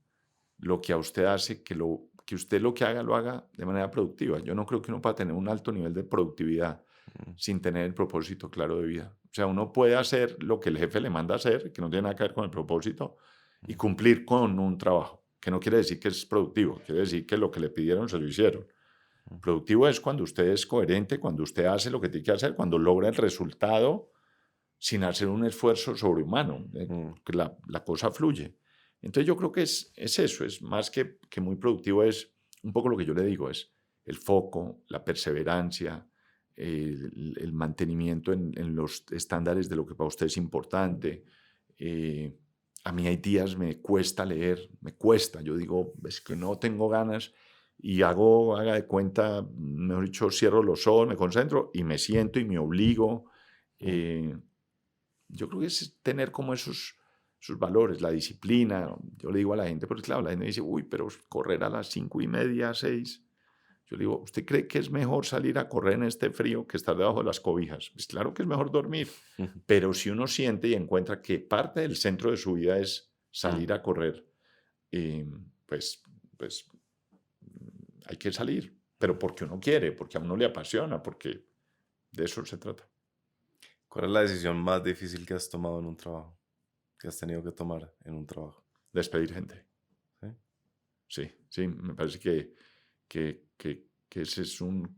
lo que a usted hace, que usted lo que haga lo haga de manera productiva? Yo no creo que uno pueda tener un alto nivel de productividad Mm, sin tener el propósito claro de vida. O sea, uno puede hacer lo que el jefe le manda hacer, que no tiene nada que ver con el propósito, y mm, cumplir con un trabajo, que no quiere decir que es productivo, quiere decir que lo que le pidieron se lo hicieron. mm, Productivo es cuando usted es coherente, cuando usted hace lo que tiene que hacer, cuando logra el resultado sin hacer un esfuerzo sobrehumano, mm, que la cosa fluye. Entonces yo creo que es eso, es más que muy productivo, es un poco lo que yo le digo, es el foco, la perseverancia, el mantenimiento en los estándares de lo que para usted es importante. Eh, a mí hay días me cuesta leer, me cuesta, yo digo, es que no tengo ganas y haga de cuenta, mejor dicho, cierro los ojos, me concentro y me siento y me obligo. mm. eh, yo creo que es tener como esos valores, la disciplina. Yo le digo a la gente, porque claro, la gente dice, uy, pero correr a las 5:30, 6. Yo le digo, ¿usted cree que es mejor salir a correr en este frío que estar debajo de las cobijas? Pues claro que es mejor dormir, pero si uno siente y encuentra que parte del centro de su vida es Mm. salir a correr, eh, pues, pues hay que salir, pero porque uno quiere, porque a uno le apasiona, porque de eso se trata. ¿Cuál es la decisión más difícil que has tomado en un trabajo? Que has tenido que tomar en un trabajo. Despedir gente. ¿Sí? Sí, sí, me parece que ese es un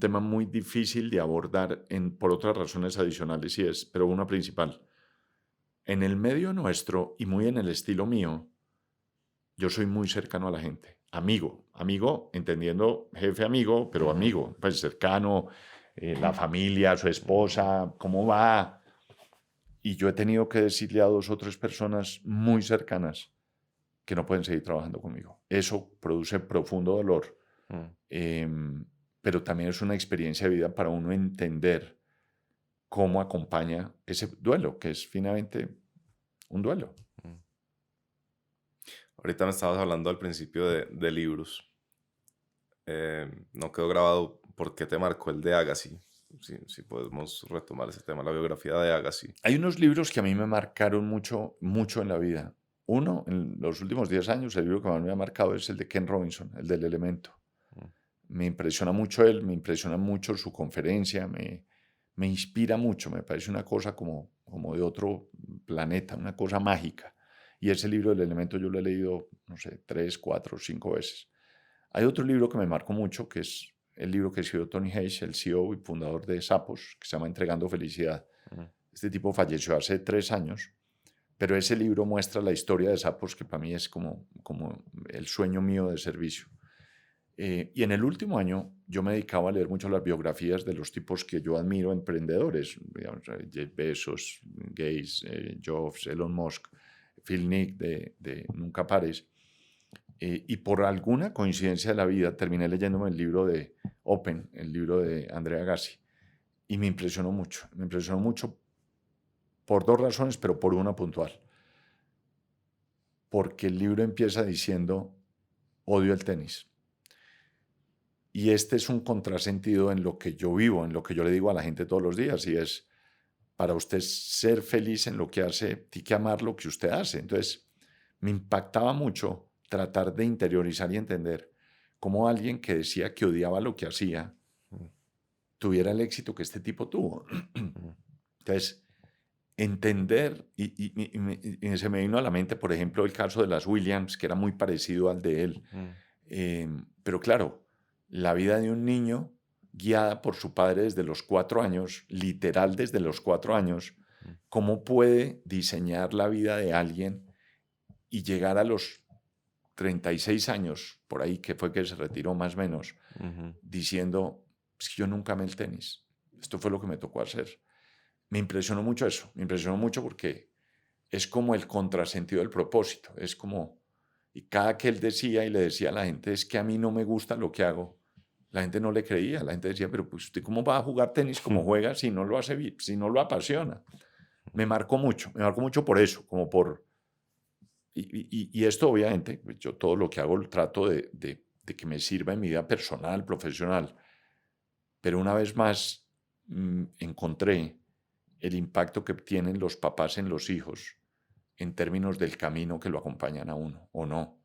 tema muy difícil de abordar por otras razones adicionales y es, pero una principal. En el medio nuestro y muy en el estilo mío, yo soy muy cercano a la gente. Amigo, amigo, entendiendo jefe amigo, pero Ujú, amigo, pues cercano, la familia, su esposa, cómo va. Y yo he tenido que decirle a 2 o 3 personas muy cercanas que no pueden seguir trabajando conmigo. Eso produce profundo dolor, mm, em, pero también es una experiencia de vida para uno entender cómo acompaña ese duelo, que es finalmente un duelo. mm. Ahorita me estabas hablando al principio de libros. No quedó grabado por qué te marcó el de Agassi. Si podemos retomar ese tema, la biografía de Agassi. Hay unos libros que a mí me marcaron mucho, mucho en la vida. Uno, en los últimos 10 años, el libro que más me ha marcado es el de Ken Robinson, el del elemento. Mm, Me impresiona mucho él, me impresiona mucho su conferencia, me inspira mucho, me parece una cosa como de otro planeta, una cosa mágica. Y ese libro del elemento yo lo he leído, no sé, 3, 4, 5 veces. Hay otro libro que me marcó mucho, que es el libro que escribió Tony Hayes, el CEO y fundador de Zappos, que se llama Entregando Felicidad. mm, Este tipo falleció hace 3 años, pero ese libro muestra la historia de Zappos, que para mí es como el sueño mío de servicio. Y en el último año yo me dedicaba a leer mucho las biografías de los tipos que yo admiro, emprendedores, digamos, Jeff Bezos, Gates, Jobs, Elon Musk, Phil Nick de Nunca Pares. Y por alguna coincidencia de la vida terminé leyéndome el libro de Open, el libro de Andrea Agassi. Y me impresionó mucho. Me impresionó mucho por dos razones, pero por una puntual. Porque el libro empieza diciendo, odio el tenis. Y este es un contrasentido en lo que yo vivo, en lo que yo le digo a la gente todos los días, y es, para usted ser feliz en lo que hace, tiene que amar lo que usted hace. Entonces, me impactaba mucho tratar de interiorizar y entender cómo alguien que decía que odiaba lo que hacía tuviera el éxito que este tipo tuvo. Entonces, entender, y se me vino a la mente, por ejemplo, el caso de las Williams, que era muy parecido al de él. Pero claro, la vida de un niño guiada por su padre desde los 4 años, literal desde los 4 años, ¿cómo puede diseñar la vida de alguien y llegar a los 36 años, por ahí que fue que se retiró más o menos, diciendo, es que yo nunca amé el tenis, esto fue lo que me tocó hacer? Me impresionó mucho eso, me impresionó mucho porque es como el contrasentido del propósito, es como, y cada que él decía y le decía a la gente, es que a mí no me gusta lo que hago, la gente no le creía, la gente decía, pero pues usted cómo va a jugar tenis como juega si no lo hace, si no lo apasiona. Me marcó mucho por eso, como por... Y esto obviamente, pues yo todo lo que hago trato de que me sirva en mi vida personal, profesional, pero una vez más encontré el impacto que tienen los papás en los hijos en términos del camino que lo acompañan a uno, o no.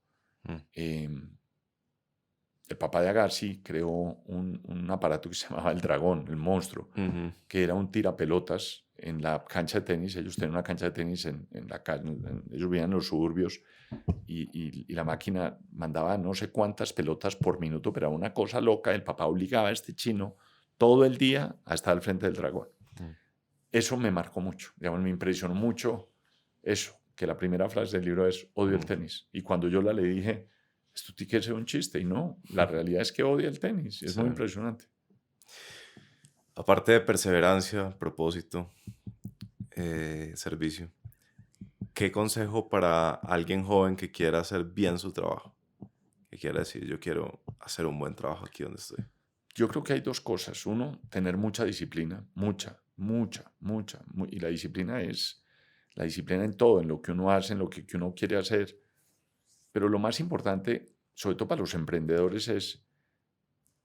El papá de Agassi creó un aparato que se llamaba el Dragón, el monstruo, que era un tirapelotas en la cancha de tenis. Ellos tenían una cancha de tenis en la calle, ellos vivían en los suburbios, y la máquina mandaba no sé cuántas pelotas por minuto, pero era una cosa loca. El papá obligaba a este chino todo el día a estar al frente del Dragón. Eso me marcó mucho, digamos, me impresionó mucho eso, que la primera frase del libro es odio el tenis. Y cuando yo la leí dije, esto tiene que ser un chiste, y no, la realidad es que odia el tenis, es muy impresionante. Aparte de perseverancia, propósito, servicio, ¿qué consejo para alguien joven que quiera hacer bien su trabajo? Que quiera decir, yo quiero hacer un buen trabajo aquí donde estoy. Yo creo que hay dos cosas. Uno, tener mucha disciplina, mucha. Y la disciplina es la disciplina en todo, en lo que uno hace, en lo que uno quiere hacer. Pero lo más importante, sobre todo para los emprendedores, es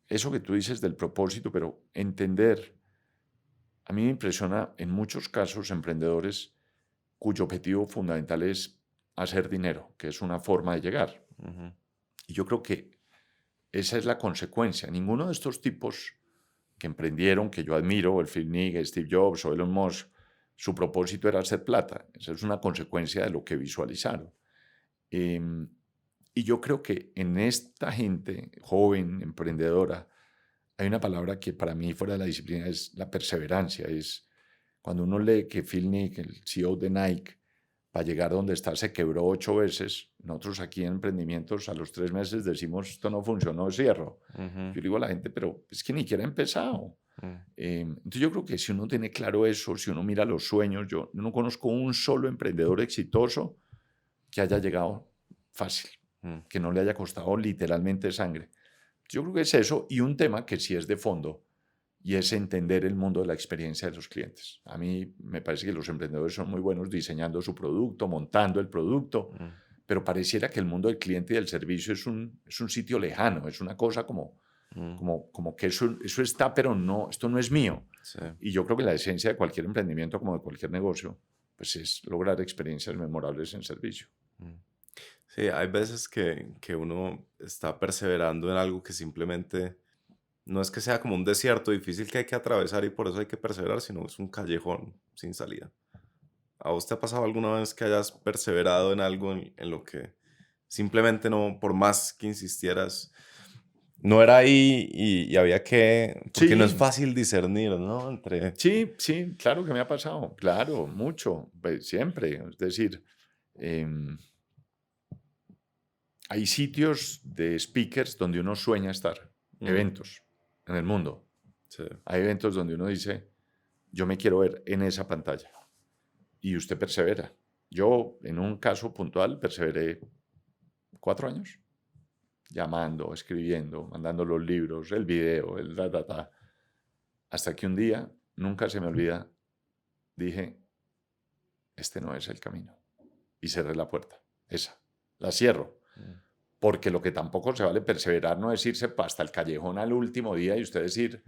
eso que tú dices del propósito, pero entender. A mí me impresiona en muchos casos emprendedores cuyo objetivo fundamental es hacer dinero, que es una forma de llegar. Y yo creo que esa es la consecuencia. Ninguno de estos tipos que emprendieron, que yo admiro, el Phil Knight, Steve Jobs o Elon Musk, su propósito era hacer plata. Esa es una consecuencia de lo que visualizaron. Y yo creo que en esta gente joven, emprendedora, hay una palabra que para mí fuera de la disciplina es la perseverancia. Es cuando uno lee que Phil Knight, el CEO de Nike, para llegar donde está se quebró 8 veces. Nosotros aquí en emprendimientos a los 3 meses decimos esto no funcionó, cierro. Yo digo a la gente, pero es que ni siquiera he empezado. Entonces yo creo que si uno tiene claro eso, si uno mira los sueños, yo no conozco un solo emprendedor exitoso que haya llegado fácil, que no le haya costado literalmente sangre. Yo creo que es eso, y un tema que sí es de fondo, y es entender el mundo de la experiencia de los clientes. A mí me parece que los emprendedores son muy buenos diseñando su producto, montando el producto, pero pareciera que el mundo del cliente y del servicio es un sitio lejano, es una cosa como que eso está, pero no, esto no es mío. Sí. Y yo creo que la esencia de cualquier emprendimiento, como de cualquier negocio, pues es lograr experiencias memorables en servicio. Sí, hay veces que uno está perseverando en algo que simplemente no es que sea como un desierto difícil que hay que atravesar y por eso hay que perseverar, sino es un callejón sin salida. ¿A vos te ha pasado alguna vez que hayas perseverado en algo en lo que simplemente no, por más que insistieras, no era ahí y había que... Porque no es fácil discernir, ¿no? Entre... Sí, claro que me ha pasado, claro, mucho, pues, siempre. Es decir, hay sitios de speakers donde uno sueña estar, eventos en el mundo. Sí. Hay eventos donde uno dice, yo me quiero ver en esa pantalla. Y usted persevera. Yo, en un caso puntual, perseveré 4 años, llamando, escribiendo, mandando los libros, el video, hasta que un día, nunca se me olvida, dije, este no es el camino. Y cerré la puerta, esa, la cierro. Porque lo que tampoco se vale perseverar no es irse hasta el callejón al último día y usted decir,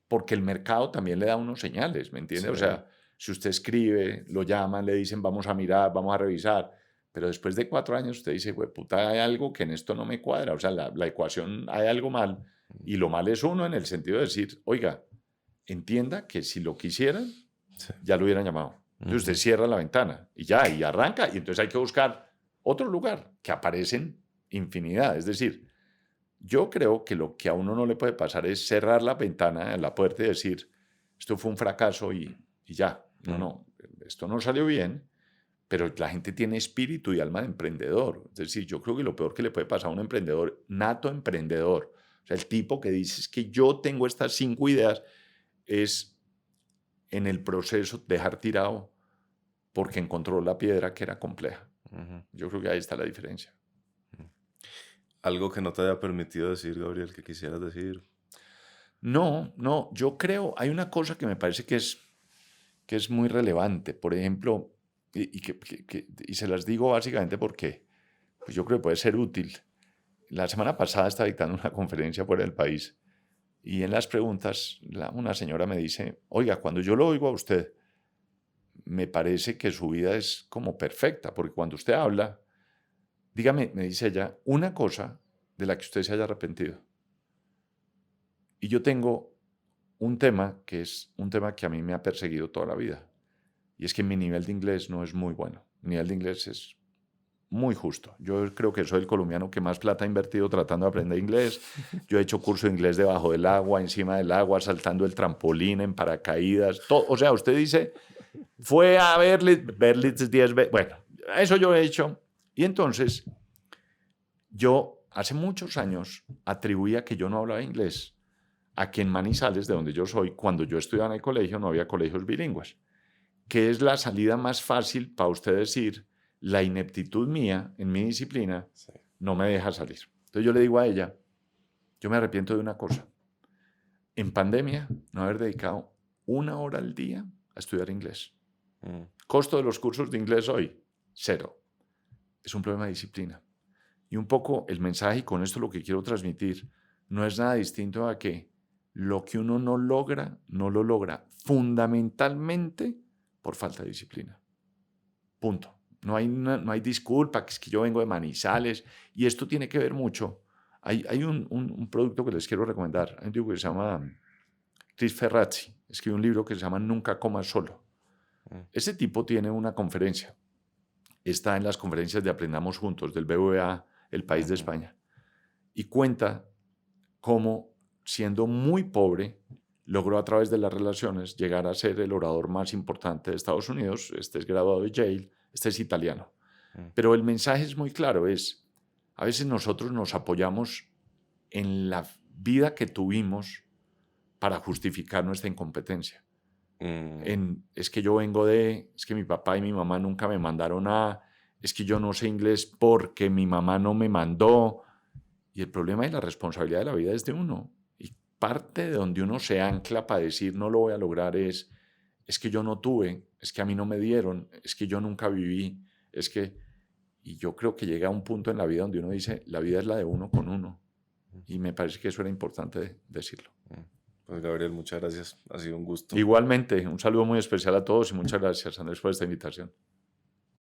porque el mercado también le da unos señales, ¿me entiende? Sí. O sea, si usted escribe, lo llaman, le dicen, vamos a mirar, vamos a revisar, pero después de 4 años usted dice, güey, puta, hay algo que en esto no me cuadra, o sea, la ecuación, hay algo mal, y lo mal es uno en el sentido de decir, oiga, entienda que si lo quisieran, Sí. ya lo hubieran llamado. Entonces usted cierra la ventana y ya, y arranca, y entonces hay que buscar otro lugar, que aparecen infinidad. Es decir, yo creo que lo que a uno no le puede pasar es cerrar la ventana en la puerta y decir, esto fue un fracaso y ya. No, esto no salió bien, pero la gente tiene espíritu y alma de emprendedor. Es decir, yo creo que lo peor que le puede pasar a un emprendedor, nato emprendedor, o sea, el tipo que dice, es que yo tengo estas 5 ideas, es en el proceso dejar tirado porque encontró la piedra que era compleja. Yo creo que ahí está la diferencia. Algo que no te haya permitido decir, Gabriel, que quisieras decir. No, yo creo, hay una cosa que me parece que es muy relevante, por ejemplo, y se las digo básicamente porque pues yo creo que puede ser útil. La semana pasada estaba dictando una conferencia fuera del país y en las preguntas una señora me dice, oiga, cuando yo lo oigo a usted, me parece que su vida es como perfecta, porque cuando usted habla, dígame, me dice ella, una cosa de la que usted se haya arrepentido. Y yo tengo un tema que es un tema que a mí me ha perseguido toda la vida. Y es que mi nivel de inglés no es muy bueno. Mi nivel de inglés es muy justo. Yo creo que soy el colombiano que más plata ha invertido tratando de aprender inglés. Yo he hecho curso de inglés debajo del agua, encima del agua, saltando el trampolín, en paracaídas. Todo. O sea, usted dice, fue a Berlitz 10 veces. Bueno, eso yo he hecho. Y entonces, yo hace muchos años atribuía que yo no hablaba inglés a que en Manizales, de donde yo soy, cuando yo estudiaba en el colegio, no había colegios bilingües, que es la salida más fácil para usted decir, la ineptitud mía en mi disciplina no me deja salir. Entonces yo le digo a ella, yo me arrepiento de una cosa, en pandemia no haber dedicado 1 hora al día a estudiar inglés. Costo de los cursos de inglés hoy, 0. Es un problema de disciplina. Y un poco el mensaje, y con esto lo que quiero transmitir, no es nada distinto a que lo que uno no lo logra fundamentalmente por falta de disciplina. Punto. No hay disculpa, que es que yo vengo de Manizales, y esto tiene que ver mucho. Hay un producto que les quiero recomendar. Hay un tipo que se llama Chris Ferrazzi, escribe un libro que se llama Nunca comas solo. Ese tipo tiene una conferencia. Está en las conferencias de Aprendamos Juntos, del BBVA, el país de España, y cuenta cómo, siendo muy pobre, logró a través de las relaciones llegar a ser el orador más importante de Estados Unidos. Este es graduado de Yale, este es italiano. Pero el mensaje es muy claro, a veces nosotros nos apoyamos en la vida que tuvimos para justificar nuestra incompetencia. Es que yo vengo es que mi papá y mi mamá nunca me mandaron es que yo no sé inglés porque mi mamá no me mandó. Y el problema y la responsabilidad de la vida es de uno. Y parte de donde uno se ancla para decir no lo voy a lograr es que yo no tuve, es que a mí no me dieron, es que yo nunca viví, y yo creo que llega a un punto en la vida donde uno dice, la vida es la de uno con uno. Y me parece que eso era importante decirlo. Pues Gabriel, muchas gracias. Ha sido un gusto. Igualmente, un saludo muy especial a todos y muchas gracias, Andrés, por esta invitación.